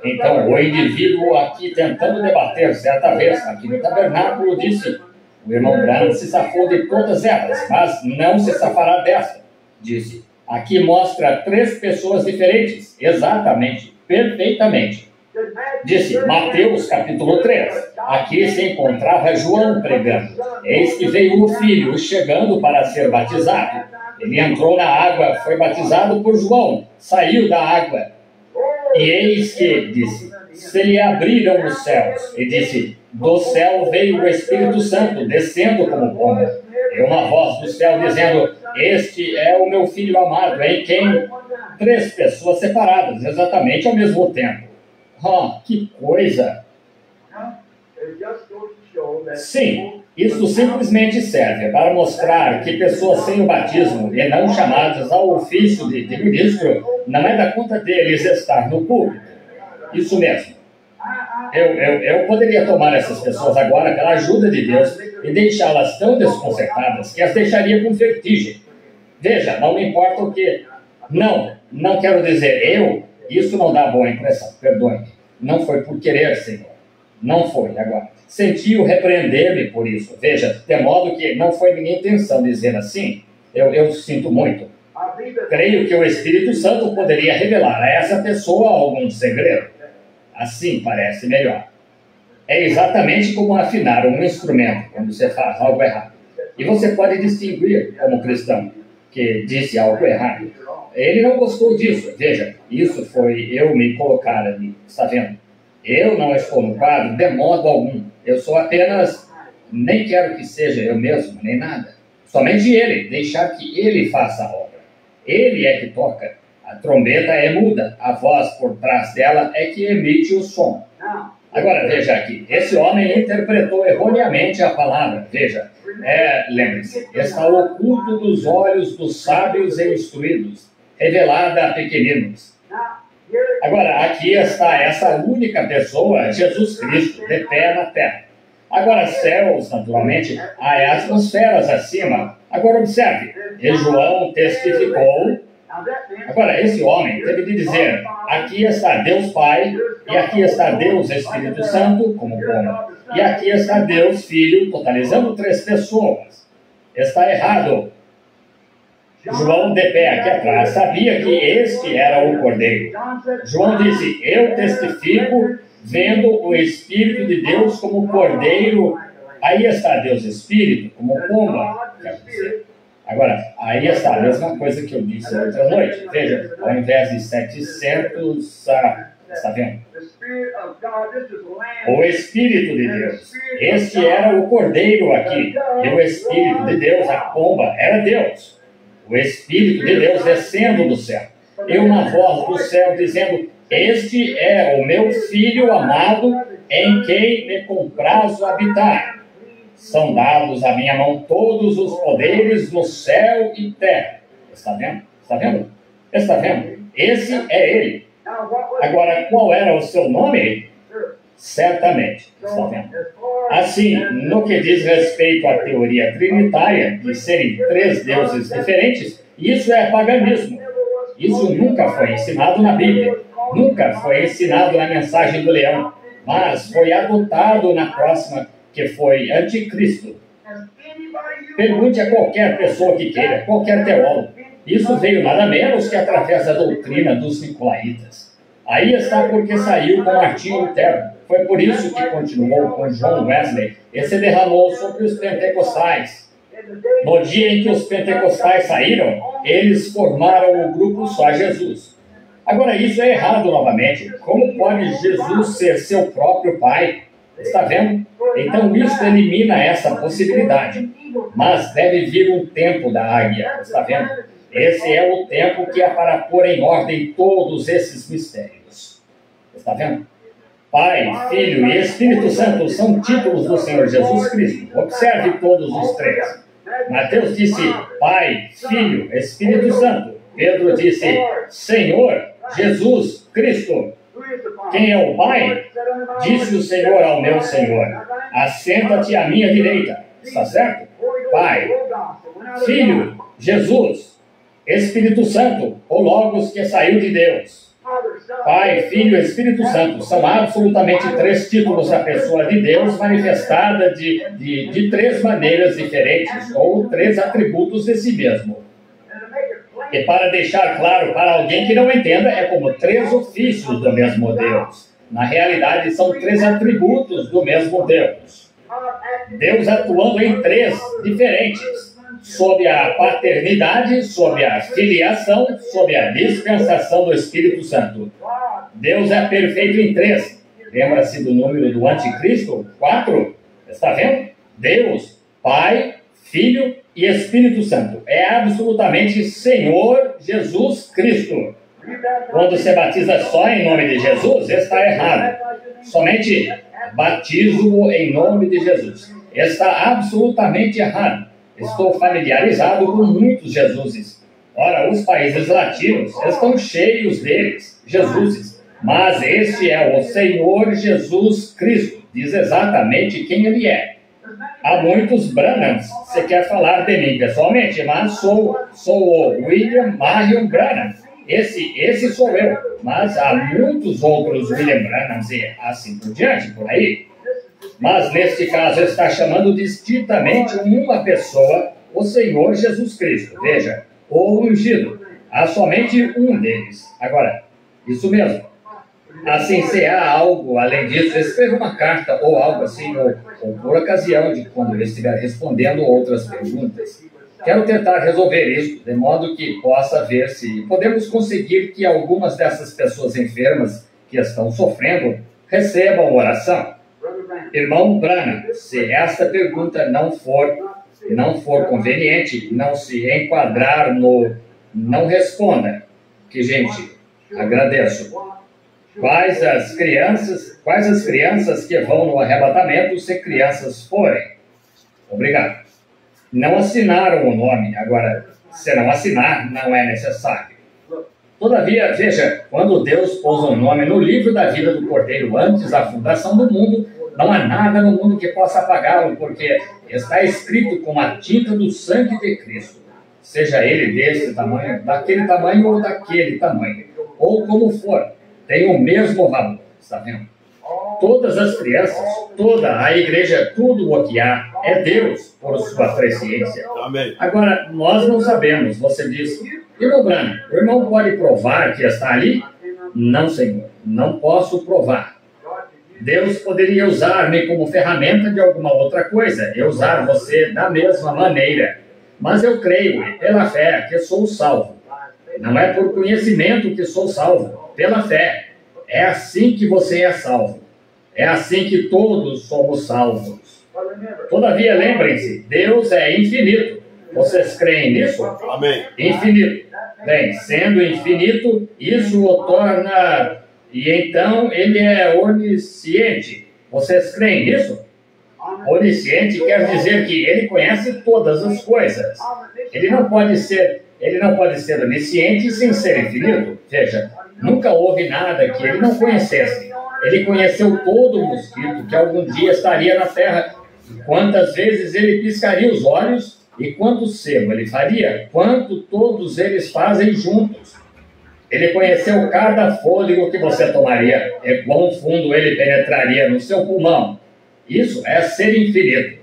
Então, o indivíduo aqui tentando debater certa vez, aqui no tabernáculo, disse: o irmão Branham se safou de todas elas, mas não se safará dessa. Disse: aqui mostra três pessoas diferentes, exatamente, perfeitamente. Disse Mateus capítulo 3. Aqui se encontrava João pregando. Eis que veio o filho chegando para ser batizado. Ele entrou na água, foi batizado por João, saiu da água. E eis que, disse, se lhe abriram os céus. E disse: do céu veio o Espírito Santo, descendo como pomba. E uma voz do céu dizendo: este é o meu filho amado, em quem três pessoas separadas, exatamente ao mesmo tempo. Oh, que coisa! Sim, isso simplesmente serve para mostrar que pessoas sem o batismo e não chamadas ao ofício de ministro, não é da conta deles estar no púlpito. Isso mesmo. Eu poderia tomar essas pessoas agora pela ajuda de Deus e deixá-las tão desconcertadas que as deixaria com vertigem. Veja, não me importa o que Não quero dizer isso não dá boa impressão, perdoe-me. Não foi por querer, Senhor. Não foi, agora. Senti-o repreender-me por isso. Veja, de modo que não foi minha intenção dizer assim. Eu sinto muito. Creio que o Espírito Santo poderia revelar a essa pessoa algum segredo. Assim parece melhor. É exatamente como afinar um instrumento quando você faz algo errado. E você pode distinguir como cristão que disse algo errado. Ele não gostou disso. Veja, isso foi eu me colocar ali. Está vendo? Eu não estou no quadro de modo algum. Eu sou apenas, nem quero que seja eu mesmo, nem nada. Somente ele, deixar que ele faça a obra. Ele é que toca. A trombeta é muda. A voz por trás dela é que emite o som. Agora, veja aqui. Esse homem interpretou erroneamente a palavra. Veja, lembre-se, está oculto dos olhos dos sábios e instruídos, revelada a pequeninos. Agora, aqui está essa única pessoa, Jesus Cristo, de pé na terra. Agora, céus, naturalmente, há atmosferas acima. Agora, observe, e João testificou. Agora, esse homem teve de dizer, aqui está Deus Pai, e aqui está Deus Espírito Santo, como e aqui está Deus Filho, totalizando 3 pessoas. Está errado. João, de pé aqui atrás, sabia que este era o Cordeiro. João disse, eu testifico, vendo o Espírito de Deus como Cordeiro. Aí está Deus Espírito, como pomba, quer dizer. Agora, aí está a mesma coisa que eu disse outra noite. Veja, ao invés de 700, está vendo? O Espírito de Deus. Este era o Cordeiro aqui. E o Espírito de Deus, a pomba, era Deus. O Espírito de Deus descendo do céu. E uma voz do céu dizendo, este é o meu Filho amado, em quem me comprazo habitar. São dados à minha mão todos os poderes no céu e terra. Está vendo? Está vendo? Está vendo? Esse é ele. Agora, qual era o seu nome? Certamente. Está vendo? Assim, no que diz respeito à teoria trinitária, de serem 3 deuses diferentes, isso é paganismo. Isso nunca foi ensinado na Bíblia. Nunca foi ensinado na mensagem do leão. Mas foi adotado na próxima, que foi anticristo. Pergunte a qualquer pessoa que queira, qualquer teólogo. Isso veio nada menos que através da doutrina dos nicolaítas. Aí está porque saiu com Martinho Lutero. Foi por isso que continuou com John Wesley e se derramou sobre os pentecostais. No dia em que os pentecostais saíram, eles formaram o grupo Só Jesus. Agora, isso é errado novamente. Como pode Jesus ser seu próprio pai? Está vendo? Então isso elimina essa possibilidade. Mas deve vir um tempo da águia. Está vendo? Esse é o tempo que é para pôr em ordem todos esses mistérios. Está vendo? Pai, Filho e Espírito Santo são títulos do Senhor Jesus Cristo. Observe todos os 3. Mateus disse Pai, Filho, Espírito Santo. Pedro disse Senhor, Jesus, Cristo. Quem é o Pai? Disse o Senhor ao meu Senhor, assenta-te à minha direita. Está certo? Pai, Filho, Jesus, Espírito Santo, o Logos que saiu de Deus. Pai, Filho e Espírito Santo são absolutamente 3 títulos da pessoa de Deus manifestada de 3 maneiras diferentes, ou 3 atributos de si mesmo. E para deixar claro para alguém que não entenda, é como 3 ofícios do mesmo Deus. Na realidade, são 3 atributos do mesmo Deus. Deus atuando em 3 diferentes. Sob a paternidade, sob a filiação, sob a dispensação do Espírito Santo. Deus é perfeito em 3. Lembra-se do número do anticristo? 4. Está vendo? Deus, Pai, Filho e Espírito Santo. É absolutamente Senhor Jesus Cristo. Quando se batiza só em nome de Jesus, está errado. Somente batismo em nome de Jesus. Está absolutamente errado. Estou familiarizado com muitos Jesuses. Ora, os países latinos estão cheios deles, Jesuses. Mas este é o Senhor Jesus Cristo. Diz exatamente quem ele é. há muitos Branhams. Você quer falar de mim pessoalmente, mas sou o William Marion Branham. Esse sou eu. Mas há muitos outros William Branhams e assim por diante, por aí. Mas neste caso está chamando distintamente uma pessoa, o Senhor Jesus Cristo. Veja, o ungido. Há somente um deles. Agora, isso mesmo. Assim, se há algo além disso, escreva uma carta ou algo assim, ou por ocasião de quando eu estiver respondendo outras perguntas. Quero tentar resolver isso, de modo que possa ver se podemos conseguir que algumas dessas pessoas enfermas que estão sofrendo recebam oração. Irmão Branham, se esta pergunta não for conveniente, não se enquadrar no não responda, que gente, agradeço. Quais as crianças que vão no arrebatamento se crianças forem? Obrigado. Não assinaram o nome. Agora, se não assinar, não é necessário. Todavia, veja, quando Deus pôs um nome no livro da vida do Cordeiro antes da fundação do mundo, não há nada no mundo que possa apagá-lo, porque está escrito com a tinta do sangue de Cristo. Seja ele desse tamanho, daquele tamanho ou daquele tamanho, ou como for, tem o mesmo valor, está vendo? Todas as crianças, toda a igreja, tudo o que há, é Deus por sua presciência. Amém. Agora, nós não sabemos, você diz, irmão Branham, o irmão pode provar que está ali? Não, Senhor, não posso provar. Deus poderia usar-me como ferramenta de alguma outra coisa, e usar você da mesma maneira. Mas eu creio, pela fé, que sou salvo. Não é por conhecimento que sou salvo, pela fé. É assim que você é salvo. É assim que todos somos salvos. Todavia, lembrem-se, Deus é infinito. Vocês creem nisso? Amém. Infinito. Bem, sendo infinito, isso o torna... E então, ele é onisciente. Vocês creem nisso? Onisciente quer dizer que ele conhece todas as coisas. Ele não pode ser onisciente sem ser infinito. Veja, nunca houve nada que ele não conhecesse. Ele conheceu todo o mosquito que algum dia estaria na terra. Quantas vezes ele piscaria os olhos e quanto sebo ele faria? Quanto todos eles fazem juntos. Ele conheceu cada fôlego que você tomaria e quão fundo ele penetraria no seu pulmão. Isso é ser infinito.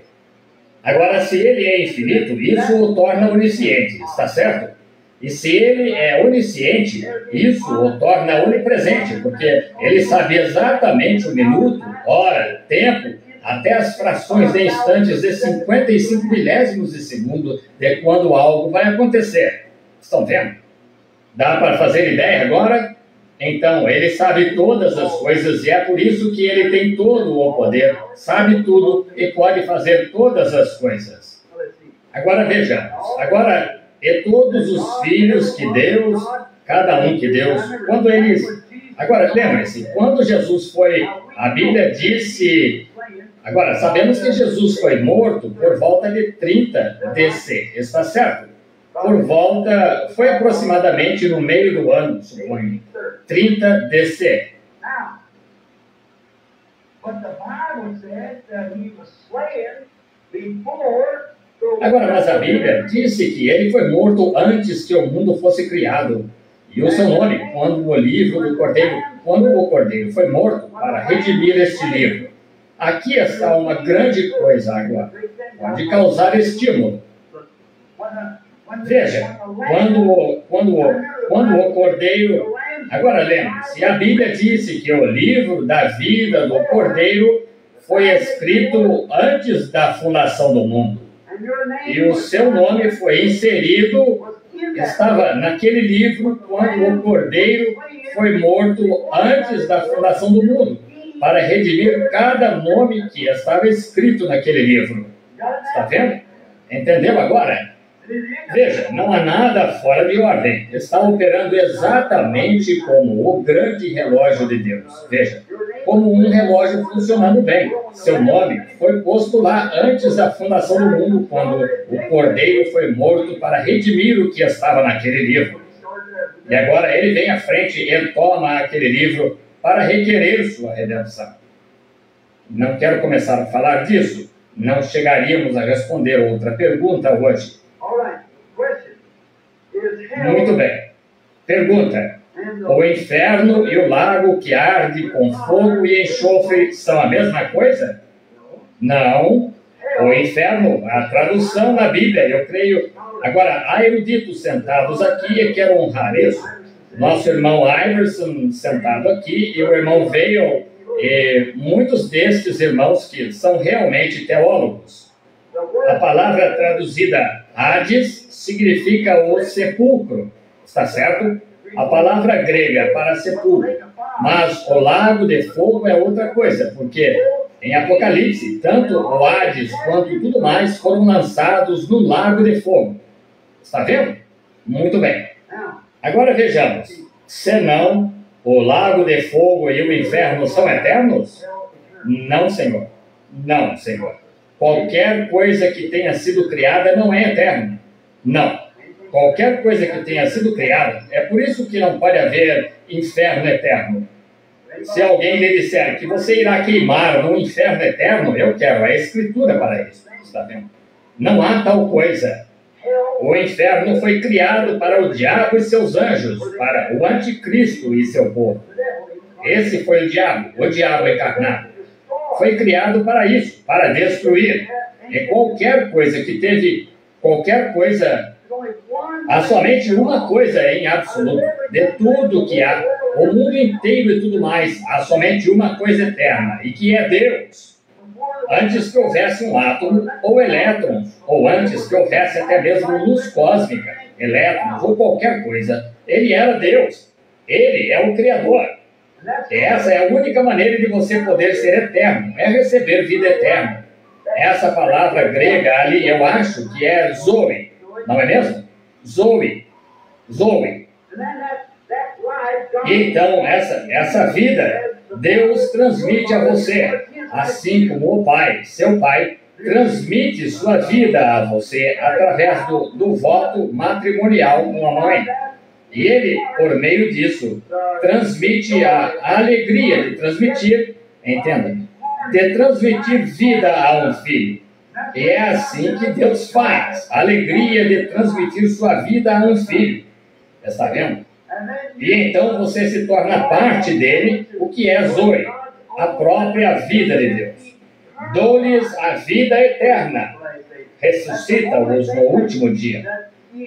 Agora, se ele é infinito, isso o torna onisciente, está certo? E se ele é onisciente, isso o torna onipresente, porque ele sabe exatamente o minuto, hora, tempo, até as frações de instantes de 55 milésimos de segundo de quando algo vai acontecer. Estão vendo? Dá para fazer ideia agora? Então, ele sabe todas as coisas e é por isso que ele tem todo o poder, sabe tudo e pode fazer todas as coisas. Agora vejamos. Agora, e todos os filhos que Deus, cada um que Deus, quando eles... Agora, lembre-se, quando Jesus foi... A Bíblia disse... Agora, sabemos que Jesus foi morto por volta de 30 DC, está certo? Por volta, foi aproximadamente no meio do ano, suponho, 30 DC. Agora, mas a Bíblia disse que ele foi morto antes que o mundo fosse criado. E o seu nome, quando o Cordeiro foi morto para redimir este livro. Aqui está uma grande coisa agora. Pode causar estímulo. Veja, quando o Cordeiro... Agora lembre-se, a Bíblia disse que o livro da vida do Cordeiro foi escrito antes da fundação do mundo. E o seu nome foi inserido, estava naquele livro quando o Cordeiro foi morto antes da fundação do mundo, para redimir cada nome que estava escrito naquele livro. Está vendo? Entendeu agora? Veja, não há nada fora de ordem. Está operando exatamente como o grande relógio de Deus. Veja, como um relógio funcionando bem. Seu nome foi posto lá antes da fundação do mundo, quando o Cordeiro foi morto para redimir o que estava naquele livro. E agora ele vem à frente e toma aquele livro para requerer sua redenção. Não quero começar a falar disso, não chegaríamos a responder outra pergunta hoje. Muito bem. Pergunta: o inferno e o lago que arde com fogo e enxofre são a mesma coisa? Não. O inferno, a tradução na Bíblia, eu creio. Agora, há eruditos sentados aqui e quero honrar isso. Nosso irmão Iverson sentado aqui e o irmão Vail, e muitos destes irmãos que são realmente teólogos. A palavra traduzida Hades significa o sepulcro, está certo? A palavra grega para sepulcro. Mas o lago de fogo é outra coisa, porque em Apocalipse, tanto o Hades quanto tudo mais foram lançados no lago de fogo. Está vendo? Muito bem. Agora vejamos. Senão o lago de fogo e o inferno são eternos? Não, Senhor. Não, Senhor. Qualquer coisa que tenha sido criada não é eterna. Não. Qualquer coisa que tenha sido criada, é por isso que não pode haver inferno eterno. Se alguém lhe disser que você irá queimar no inferno eterno, eu quero a escritura para isso. Está vendo? Não há tal coisa. O inferno foi criado para o diabo e seus anjos, para o anticristo e seu povo. Esse foi o diabo encarnado. Foi criado para isso, para destruir. E qualquer coisa que teve, há somente uma coisa em absoluto, de tudo que há, o mundo inteiro e tudo mais, há somente uma coisa eterna, e que é Deus. Antes que houvesse um átomo ou elétrons, ou antes que houvesse até mesmo luz cósmica, elétrons ou qualquer coisa, ele era Deus. Ele é o Criador. Essa é a única maneira de você poder ser eterno, é receber vida eterna. Essa palavra grega ali, eu acho que é Zoe, não é mesmo? Zoe. E então, essa vida, Deus transmite a você, assim como o Pai, seu Pai, transmite sua vida a você através do voto matrimonial com a mãe. E ele, por meio disso, transmite a alegria de transmitir, entenda-me, de transmitir vida a um filho. E é assim que Deus faz, a alegria de transmitir sua vida a um filho. Está vendo? E então você se torna parte dele, o que é Zoe, a própria vida de Deus. Dou-lhes a vida eterna, ressuscita-os no último dia.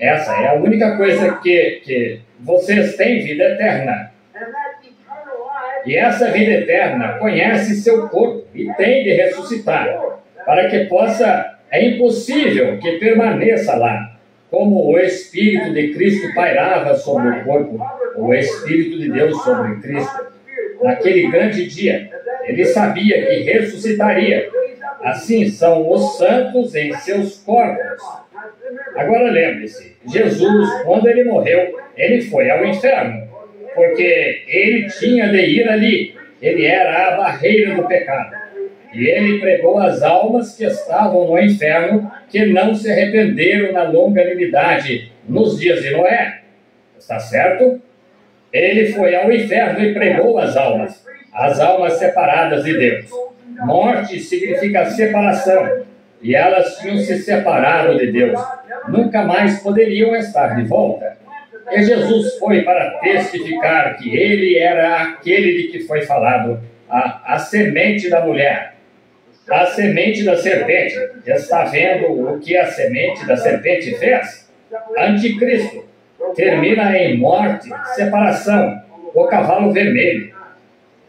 Essa é a única coisa que vocês têm, vida eterna. E essa vida eterna conhece seu corpo e tem de ressuscitar, para que possa, é impossível que permaneça lá, como o Espírito de Cristo pairava sobre o corpo, o Espírito de Deus sobre Cristo. Naquele grande dia, ele sabia que ressuscitaria. Assim são os santos em seus corpos. Agora lembre-se, Jesus, quando ele morreu, ele foi ao inferno, porque ele tinha de ir ali. Ele era a barreira do pecado. E ele pregou as almas que estavam no inferno, que não se arrependeram na longanimidade nos dias de Noé. Está certo? Ele foi ao inferno e pregou as almas separadas de Deus. Morte significa separação, e elas tinham se separado de Deus. Nunca mais poderiam estar de volta. E Jesus foi para testificar que ele era aquele de que foi falado, a semente da mulher. A semente da serpente. Está vendo o que a semente da serpente fez? Anticristo. Termina em morte, separação, o cavalo vermelho.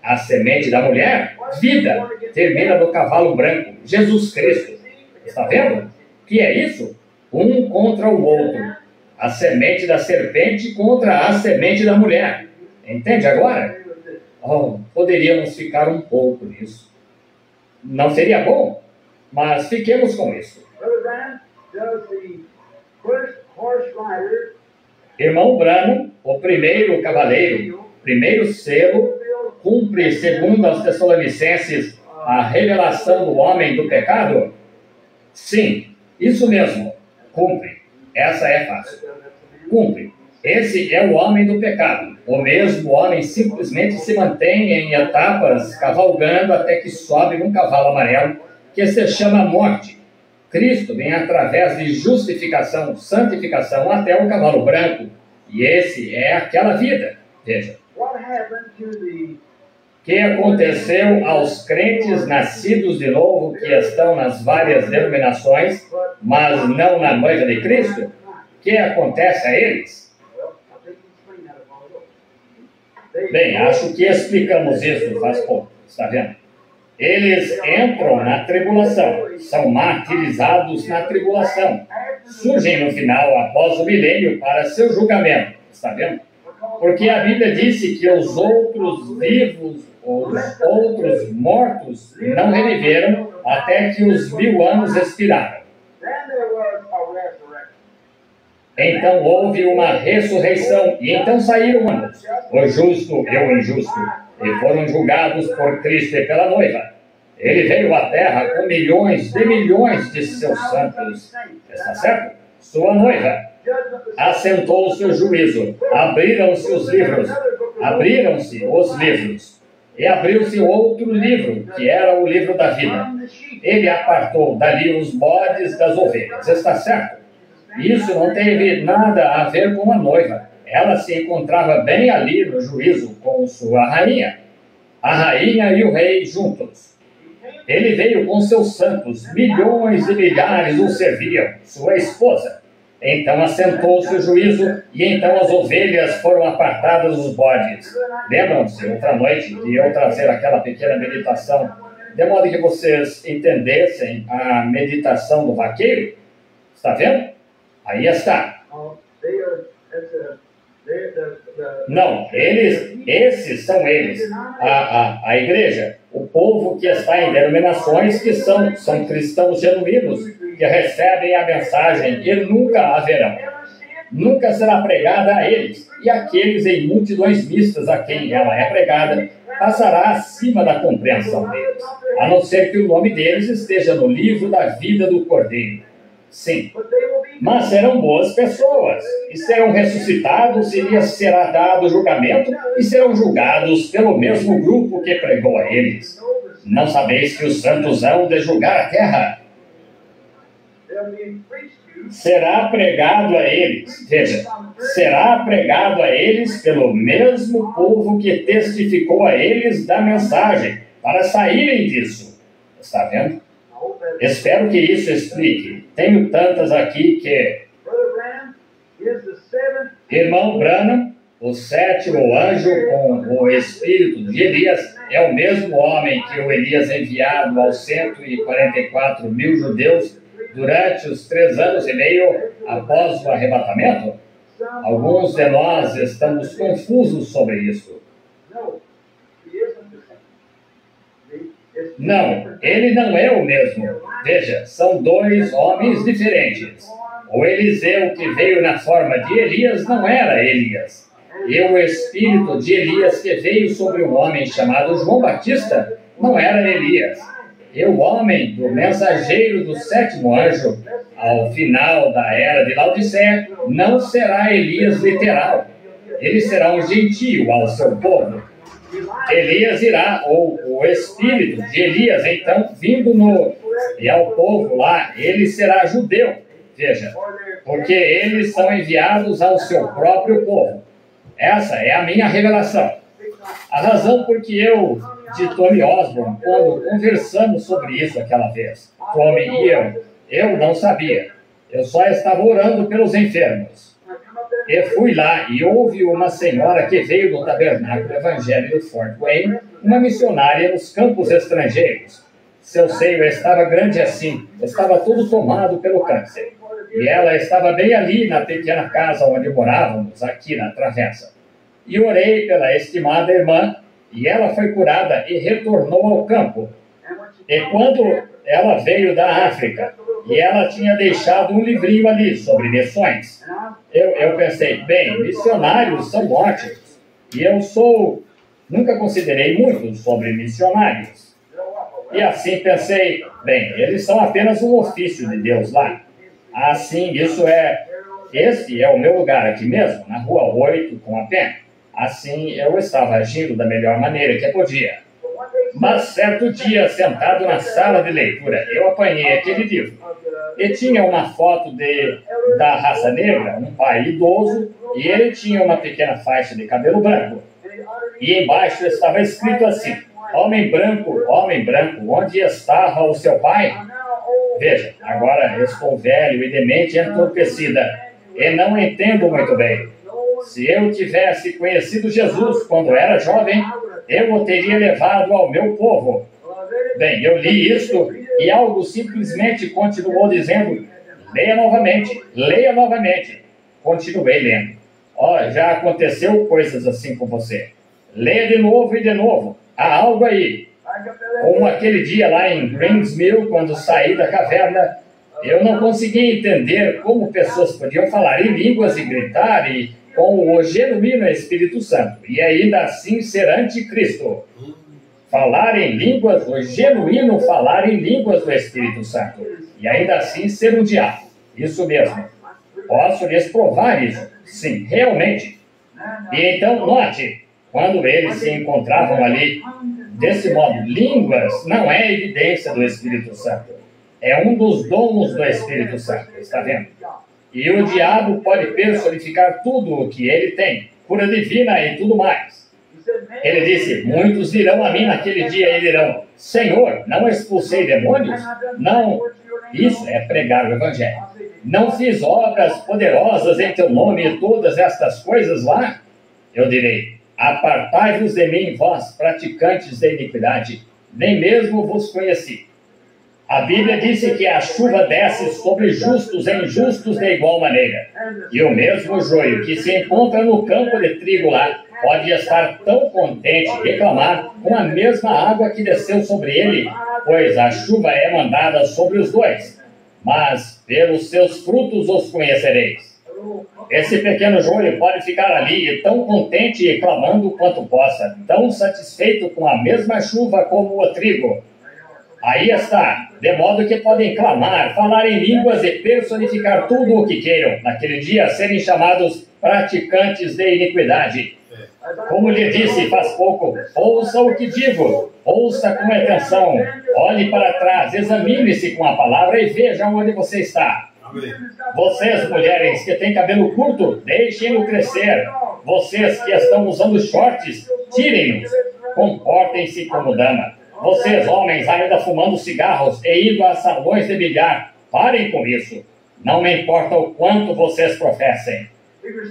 A semente da mulher, vida, termina no cavalo branco, Jesus Cristo. Está vendo? O que é isso? Um contra o outro. A semente da serpente contra a semente da mulher. Entende agora? Oh, poderíamos ficar um pouco nisso. Não seria bom, mas fiquemos com isso. Irmão Branham, o primeiro cavaleiro, primeiro selo, cumpre, segundo aos Tessalonicenses, a revelação do homem do pecado? Sim, isso mesmo, cumpre. Essa é fácil. Cumpre. Esse é o homem do pecado. O mesmo homem simplesmente se mantém em etapas, cavalgando até que sobe num cavalo amarelo, que se chama morte. Cristo vem através de justificação, santificação, até o cavalo branco. E esse é aquela vida. Veja. O que aconteceu aos crentes nascidos de novo, que estão nas várias denominações, mas não na noiva de Cristo? O que acontece a eles? Bem, acho que explicamos isso faz pouco, está vendo? Eles entram na tribulação, são martirizados na tribulação, surgem no final, após o milênio, para seu julgamento, está vendo? Porque a Bíblia disse que os outros vivos, os outros mortos, não reviveram até que os 1000 anos expiraram. Então houve uma ressurreição, e então saíram ambos, o justo e o injusto, e foram julgados por Cristo e pela noiva. Ele veio à terra com milhões de seus santos, está certo? Sua noiva. Assentou-se o juízo, abriram-se os livros, e abriu-se outro livro, que era o livro da vida. Ele apartou dali os bodes das ovelhas, está certo? Isso não teve nada a ver com a noiva. Ela se encontrava bem ali no juízo com sua rainha. A rainha e o rei juntos. Ele veio com seus santos, milhões e milhares o serviam, sua esposa. Então assentou-se o juízo, e então as ovelhas foram apartadas dos bodes. Lembram-se, outra noite, de eu trazer aquela pequena meditação, de modo que vocês entendessem a meditação do vaqueiro? Está vendo? Aí está. Não, esses são eles. A igreja, o povo que está em denominações que são cristãos genuínos, que recebem a mensagem e nunca haverão. Nunca será pregada a eles. E aqueles em multidões mistas a quem ela é pregada, passará acima da compreensão deles, a não ser que o nome deles esteja no livro da vida do Cordeiro. Sim, mas serão boas pessoas, e serão ressuscitados, e lhes será dado julgamento, e serão julgados pelo mesmo grupo que pregou a eles. Não sabeis que os santos hão de julgar a terra? Será pregado a eles, veja, será pregado a eles pelo mesmo povo que testificou a eles da mensagem, para saírem disso. Está vendo? Espero que isso explique. Tenho tantas aqui que... Irmão Branham, o 7º anjo com o espírito de Elias, é o mesmo homem que o Elias enviado aos 144 mil judeus durante os 3 anos e meio após o arrebatamento? Alguns de nós estamos confusos sobre isso. Não, ele não é o mesmo. Veja, são 2 homens diferentes. O Eliseu que veio na forma de Elias não era Elias. E o espírito de Elias que veio sobre um homem chamado João Batista não era Elias. E o homem do mensageiro do 7º anjo, ao final da era de Laodiceia, não será Elias literal. Ele será um gentio ao seu povo. Elias irá, ou o espírito de Elias, então, vindo e ao povo lá, ele será judeu, veja, porque eles são enviados ao seu próprio povo. Essa é a minha revelação. A razão por que eu, de Tommy Osborne, quando conversamos sobre isso aquela vez, Tommy e eu não sabia. Eu só estava orando pelos enfermos. E fui lá e houve uma senhora que veio do tabernáculo evangélico de Fort Wayne, uma missionária nos campos estrangeiros. Seu seio estava grande assim, estava todo tomado pelo câncer. E ela estava bem ali na pequena casa onde morávamos, aqui na travessa. E orei pela estimada irmã, e ela foi curada e retornou ao campo. E quando ela veio da África, e ela tinha deixado um livrinho ali sobre missões, eu pensei, bem, missionários são ótimos. E eu nunca considerei muito sobre missionários. E assim pensei, bem, eles são apenas um ofício de Deus lá. Assim, este é o meu lugar aqui mesmo, na Rua 8, com a Penn. Assim, eu estava agindo da melhor maneira que podia. Mas certo dia, sentado na sala de leitura, eu apanhei aquele livro. E tinha uma foto da raça negra, um pai idoso, e ele tinha uma pequena faixa de cabelo branco. E embaixo estava escrito assim: homem branco, onde estava o seu pai? Veja, agora estou velho e de mente entorpecida, e não entendo muito bem. Se eu tivesse conhecido Jesus quando era jovem, eu o teria levado ao meu povo. Bem, eu li isto e algo simplesmente continuou dizendo: leia novamente, leia novamente. Continuei lendo. Já aconteceu coisas assim com você. Leia de novo e de novo. Há algo aí. Como aquele dia lá em Greensmill, quando saí da caverna, eu não conseguia entender como pessoas podiam falar em línguas e gritar e com o genuíno Espírito Santo, e ainda assim ser anticristo. Falar em línguas, o genuíno falar em línguas do Espírito Santo, e ainda assim ser um diabo. Isso mesmo. Posso lhes provar isso. Sim, realmente. E então, note, quando eles se encontravam ali, desse modo, línguas não é evidência do Espírito Santo. É um dos dons do Espírito Santo, está vendo? E o diabo pode personificar tudo o que ele tem, cura divina e tudo mais. Ele disse: muitos virão a mim naquele dia e dirão: Senhor, não expulsei demônios? Não, isso é pregar o Evangelho. Não fiz obras poderosas em teu nome e todas estas coisas lá? Eu direi: apartai-vos de mim, vós, praticantes de iniquidade, nem mesmo vos conheci. A Bíblia disse que a chuva desce sobre justos e injustos de igual maneira. E o mesmo joio que se encontra no campo de trigo lá pode estar tão contente e reclamar com a mesma água que desceu sobre ele, pois a chuva é mandada sobre os dois. Mas pelos seus frutos os conhecereis. Esse pequeno joio pode ficar ali tão contente e clamando quanto possa, tão satisfeito com a mesma chuva como o trigo. Aí está, de modo que podem clamar, falar em línguas e personificar tudo o que queiram, naquele dia serem chamados praticantes de iniquidade. Como lhe disse faz pouco, ouça o que digo, ouça com atenção, olhe para trás, examine-se com a palavra e veja onde você está. Vocês, mulheres que têm cabelo curto, deixem-no crescer. Vocês que estão usando shorts, tirem-nos. Comportem-se como dama. Vocês, homens, ainda fumando cigarros e indo a salões de bilhar, parem com isso. Não me importa o quanto vocês professem.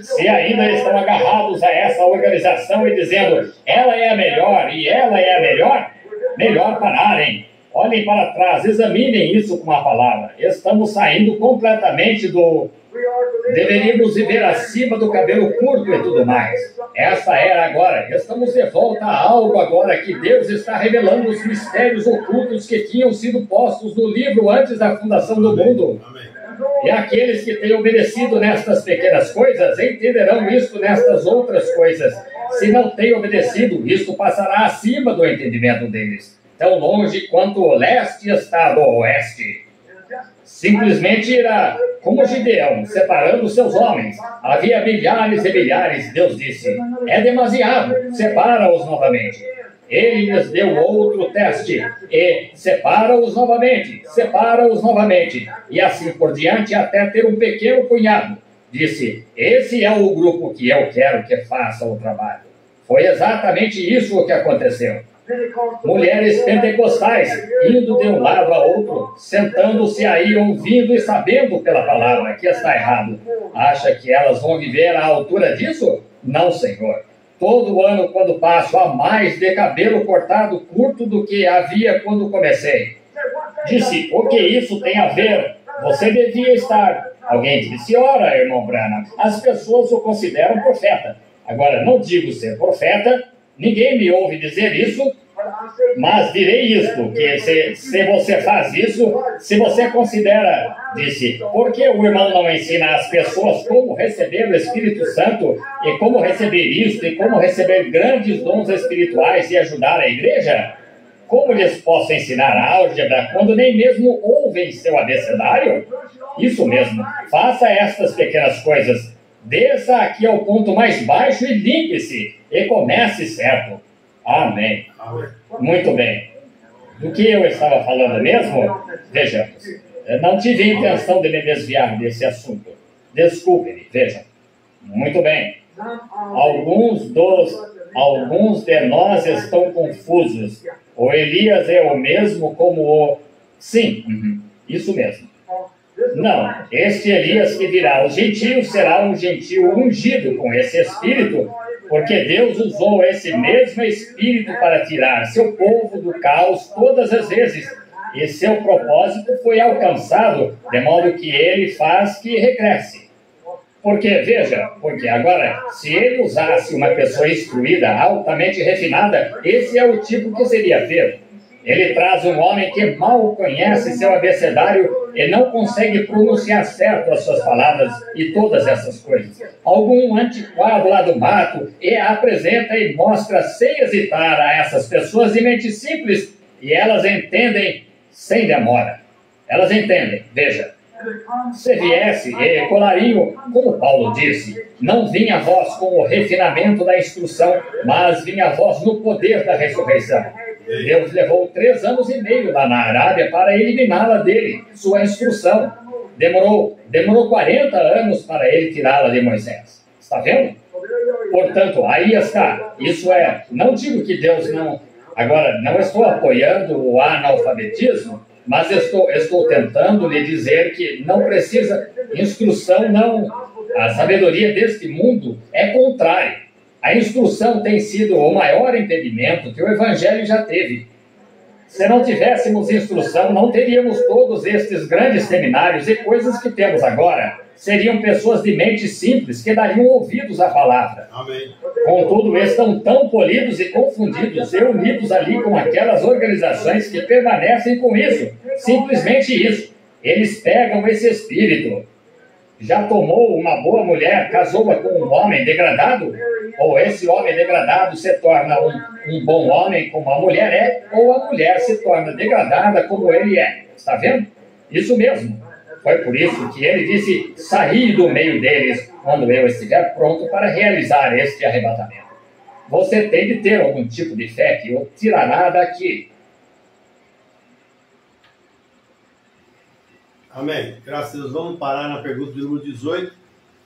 Se ainda estão agarrados a essa organização e dizendo: ela é a melhor e ela é a melhor, melhor pararem. Olhem para trás, examinem isso com a palavra. Estamos saindo completamente do... Deveríamos viver acima do cabelo curto e tudo mais. Essa era agora. Estamos de volta a algo agora que Deus está revelando os mistérios ocultos que tinham sido postos no livro antes da fundação do mundo. E aqueles que têm obedecido nestas pequenas coisas entenderão isto nestas outras coisas. Se não têm obedecido, isto passará acima do entendimento deles. Tão longe quanto o leste está do oeste. Simplesmente irá, como Gideão, separando seus homens. Havia milhares e milhares, Deus disse: é demasiado, separa-os novamente. Ele lhes deu outro teste, e separa-os novamente, e assim por diante até ter um pequeno punhado. Disse: esse é o grupo que eu quero que faça o trabalho. Foi exatamente isso o que aconteceu. Mulheres pentecostais, indo de um lado a outro, sentando-se aí, ouvindo e sabendo pela palavra que está errado. Acha que elas vão viver à altura disso? Não, Senhor. Todo ano, quando passo, há mais de cabelo cortado curto do que havia quando comecei. Disse: o que isso tem a ver? Você devia estar... Alguém disse: ora, irmão Branham, as pessoas o consideram profeta. Agora, não digo ser profeta, ninguém me ouve dizer isso, mas direi isto, que se você faz isso, se você considera, disse, por que o irmão não ensina às pessoas como receber o Espírito Santo, e como receber isto, e como receber grandes dons espirituais e ajudar a igreja? Como lhes posso ensinar álgebra quando nem mesmo ouvem seu abecedário? Isso mesmo, faça estas pequenas coisas. Desça aqui ao ponto mais baixo e limpe-se, e comece certo. Amém. Amém. Muito bem. Do que eu estava falando mesmo? Vejamos. Eu não tive intenção de me desviar desse assunto. Desculpe-me, vejam. Muito bem. Alguns de nós estão confusos. O Elias é o mesmo como o... Sim, isso mesmo. Não, este Elias que virá aos gentios será um gentio ungido com esse Espírito, porque Deus usou esse mesmo Espírito para tirar seu povo do caos todas as vezes, e seu propósito foi alcançado, de modo que ele faz que regresse. Porque, veja, porque agora, se ele usasse uma pessoa instruída, altamente refinada, esse é o tipo que seria Pedro. Ele traz um homem que mal conhece seu abecedário e não consegue pronunciar certo as suas palavras e todas essas coisas. Algum antiquado lá do mato e apresenta e mostra sem hesitar a essas pessoas de mente simples, e elas entendem sem demora. Elas entendem, veja. Se viesse, e colarinho, como Paulo disse, não vinha a vós com o refinamento da instrução, mas vinha a vós no poder da ressurreição. Deus levou 3 anos e meio lá na Arábia para eliminá-la dele, sua instrução. Demorou 40 anos para ele tirá-la de Moisés. Está vendo? Portanto, aí está. Isso é, não digo que Deus não... Agora, não estou apoiando o analfabetismo, mas estou tentando lhe dizer que não precisa instrução, não. A sabedoria deste mundo é contrária. A instrução tem sido o maior impedimento que o Evangelho já teve. Se não tivéssemos instrução, não teríamos todos estes grandes seminários e coisas que temos agora. Seriam pessoas de mente simples que dariam ouvidos à palavra. Amém. Contudo, estão tão polidos e confundidos e unidos ali com aquelas organizações que permanecem com isso. Simplesmente isso. Eles pegam esse espírito. Já tomou uma boa mulher, casou-a com um homem degradado? Ou esse homem degradado se torna um bom homem como a mulher é? Ou a mulher se torna degradada como ele é? Está vendo? Isso mesmo. Foi por isso que ele disse, saí do meio deles quando eu estiver pronto para realizar este arrebatamento. Você tem de ter algum tipo de fé que o tirará daqui. Amém. Graças a Deus. Vamos parar na pergunta número 18.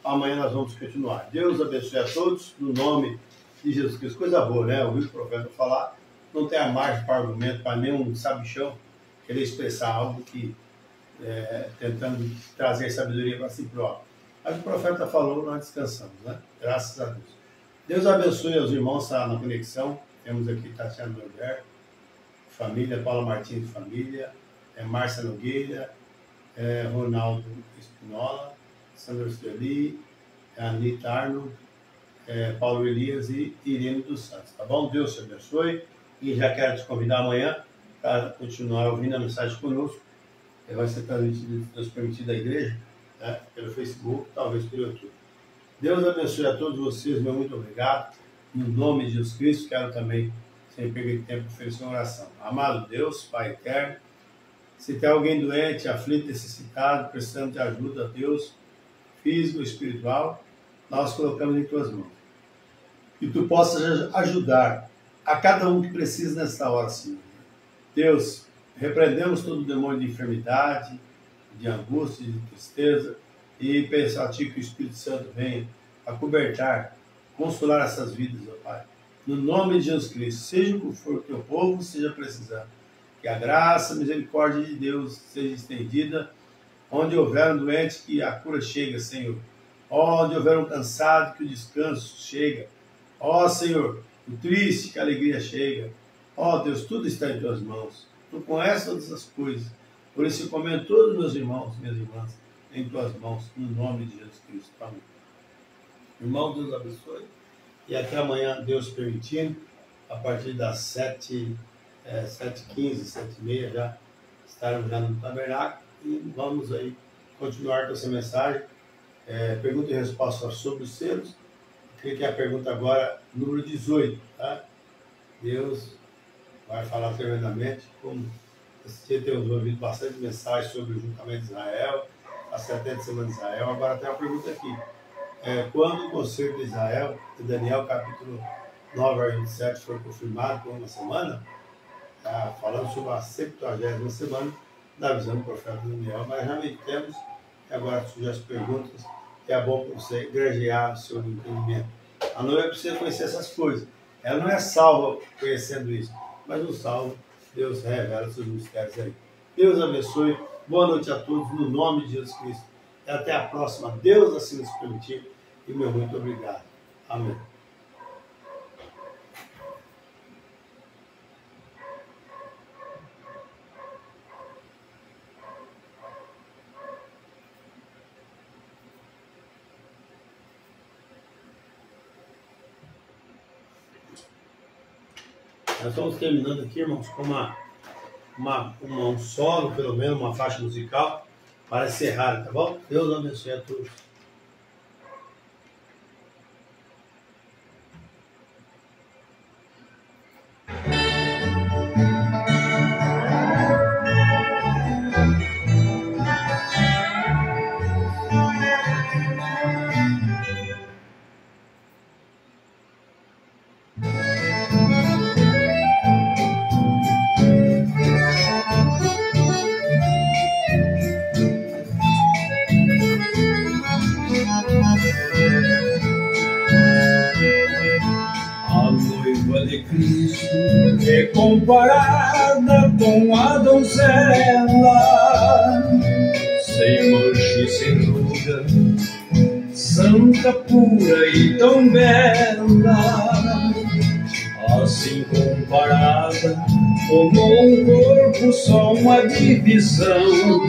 Amanhã nós vamos continuar. Deus abençoe a todos, no nome de Jesus Cristo. Coisa boa, né? Ouvir o profeta falar, não tem a margem para argumento, para nenhum sabichão querer expressar algo que tentando trazer sabedoria para si próprio. Mas o profeta falou, nós descansamos, né? Graças a Deus. Deus abençoe os irmãos que estão na conexão. Temos aqui Tatiana Norberto, família, Paula Martins, família, Márcia Nogueira, Ronaldo Espinola, Sandra Sueli, Anitta Arno, Paulo Elias e Irene dos Santos. Tá bom? Deus te abençoe. E já quero te convidar amanhã para continuar ouvindo a mensagem conosco. Vai ser transmitido da igreja, né, pelo Facebook, talvez pelo YouTube. Deus abençoe a todos vocês, meu muito obrigado. No nome de Jesus Cristo, quero também, sem perder tempo, oferecer uma oração. Amado Deus, Pai eterno, se tem alguém doente, aflito, necessitado, precisando de ajuda, Deus, físico ou espiritual, nós colocamos em tuas mãos. Que tu possas ajudar a cada um que precisa nesta hora, Senhor. Deus, repreendemos todo o demônio de enfermidade, de angústia, de tristeza, e peço a Ti que o Espírito Santo venha acobertar, consolar essas vidas, ó Pai. No nome de Jesus Cristo, seja o que for o Teu povo esteja precisando, que a graça, a misericórdia de Deus seja estendida, onde houver um doente, que a cura chegue, Senhor. Onde houver um cansado, que o descanso chega. Ó Senhor, o triste, que a alegria chega. Ó Deus, tudo está em Tuas mãos. Tu conheces todas as coisas. Por isso eu comendo todos meus irmãos, minhas irmãs, em Tuas mãos, no nome de Jesus Cristo. Amém. Irmão, Deus abençoe. E até amanhã, Deus permitindo, a partir das 7h15, 7h30 já estaremos já no tabernáculo e vamos aí continuar com essa mensagem. Pergunta e resposta sobre os selos. Creio que é a pergunta agora, número 18, tá? Deus vai falar tremendamente, como esse dia temos ouvido bastante mensagens sobre o juntamento de Israel, a 70 semanas de Israel. Agora tem uma pergunta aqui. Quando o conselho de Israel, de Daniel capítulo 9h27 foi confirmado por uma semana, falando sobre a 70ª semana da visão do profeta Daniel. Mas realmente temos, e agora surgem as perguntas, que é bom para você granjear o seu entendimento. A noiva precisa conhecer essas coisas. Ela não é salva conhecendo isso, mas no salvo, Deus revela seus mistérios aí. Deus abençoe. Boa noite a todos, no nome de Jesus Cristo. E até a próxima. Deus assim nos permitir. E meu muito obrigado. Amém. Nós estamos terminando aqui, irmãos, com um solo, pelo menos, uma faixa musical, para encerrar, tá bom? Deus abençoe a todos. Comparada com a donzela, sem mancha e sem ruga, santa, pura e tão bela. Assim comparada, como um corpo, só uma divisão: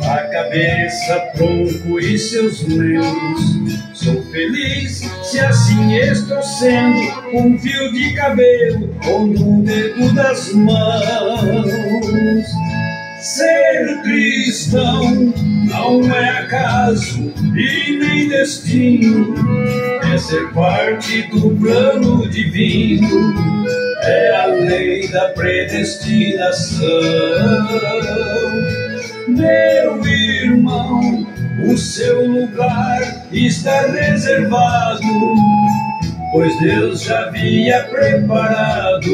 a cabeça, tronco e seus membros. Sou feliz se assim estou sendo, um fio de cabelo ou no dedo das mãos. Ser cristão não é acaso e nem destino, é ser parte do plano divino, é a lei da predestinação. Meu irmão, o seu lugar está reservado, pois Deus já havia preparado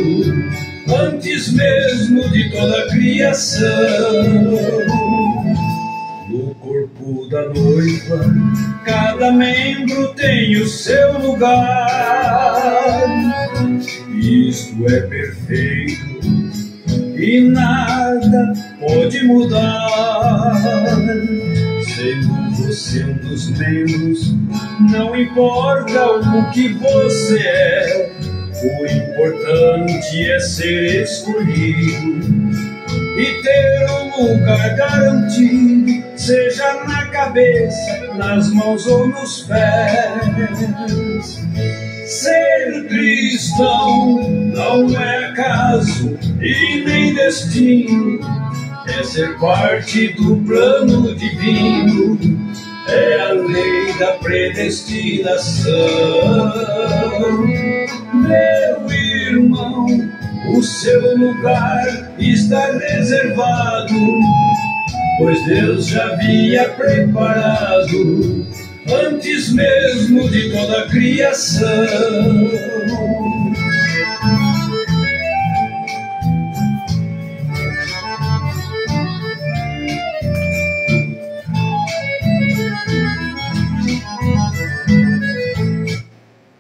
antes mesmo de toda a criação. No corpo da noiva, cada membro tem o seu lugar. Isto é perfeito e nada pode mudar. Sendo você um dos membros, não importa o que você é, o importante é ser escolhido e ter um lugar garantido, seja na cabeça, nas mãos ou nos pés. Ser cristão não é acaso e nem destino, é ser parte do plano divino, é a lei da predestinação. Meu irmão, o seu lugar está reservado, pois Deus já havia preparado antes mesmo de toda a criação.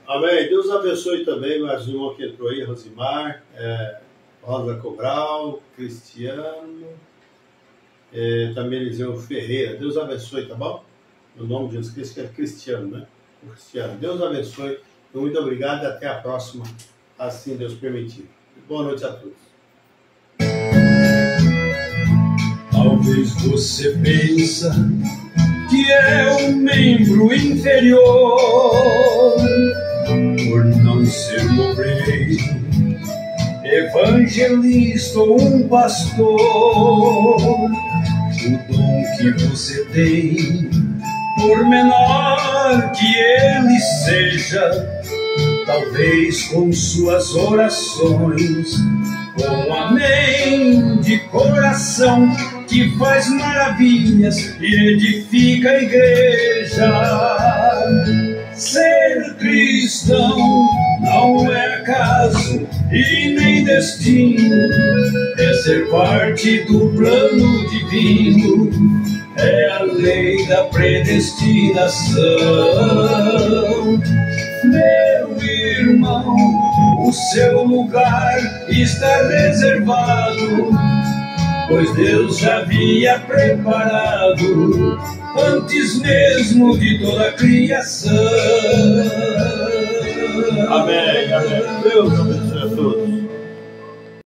Amém. Deus abençoe também mais um irmão que entrou aí, Rosimar, Rosa Cobral, Cristiano, também Eliseu Ferreira. Deus abençoe, tá bom? No nome de Jesus Cristo, que é Cristiano, né? O Cristiano. Deus abençoe. Muito obrigado e até a próxima, assim Deus permitir. Boa noite a todos. Talvez você pensa que é um membro inferior por não ser um obreiro, evangelista ou um pastor. O dom que você tem, por menor que ele seja, talvez com suas orações, com amém de coração, que faz maravilhas e edifica a igreja. Ser cristão não é acaso e nem destino, é ser parte do plano divino, é a lei da predestinação. Meu irmão, o seu lugar está reservado, pois Deus já havia preparado antes mesmo de toda a criação. Amém, amém. Deus abençoe.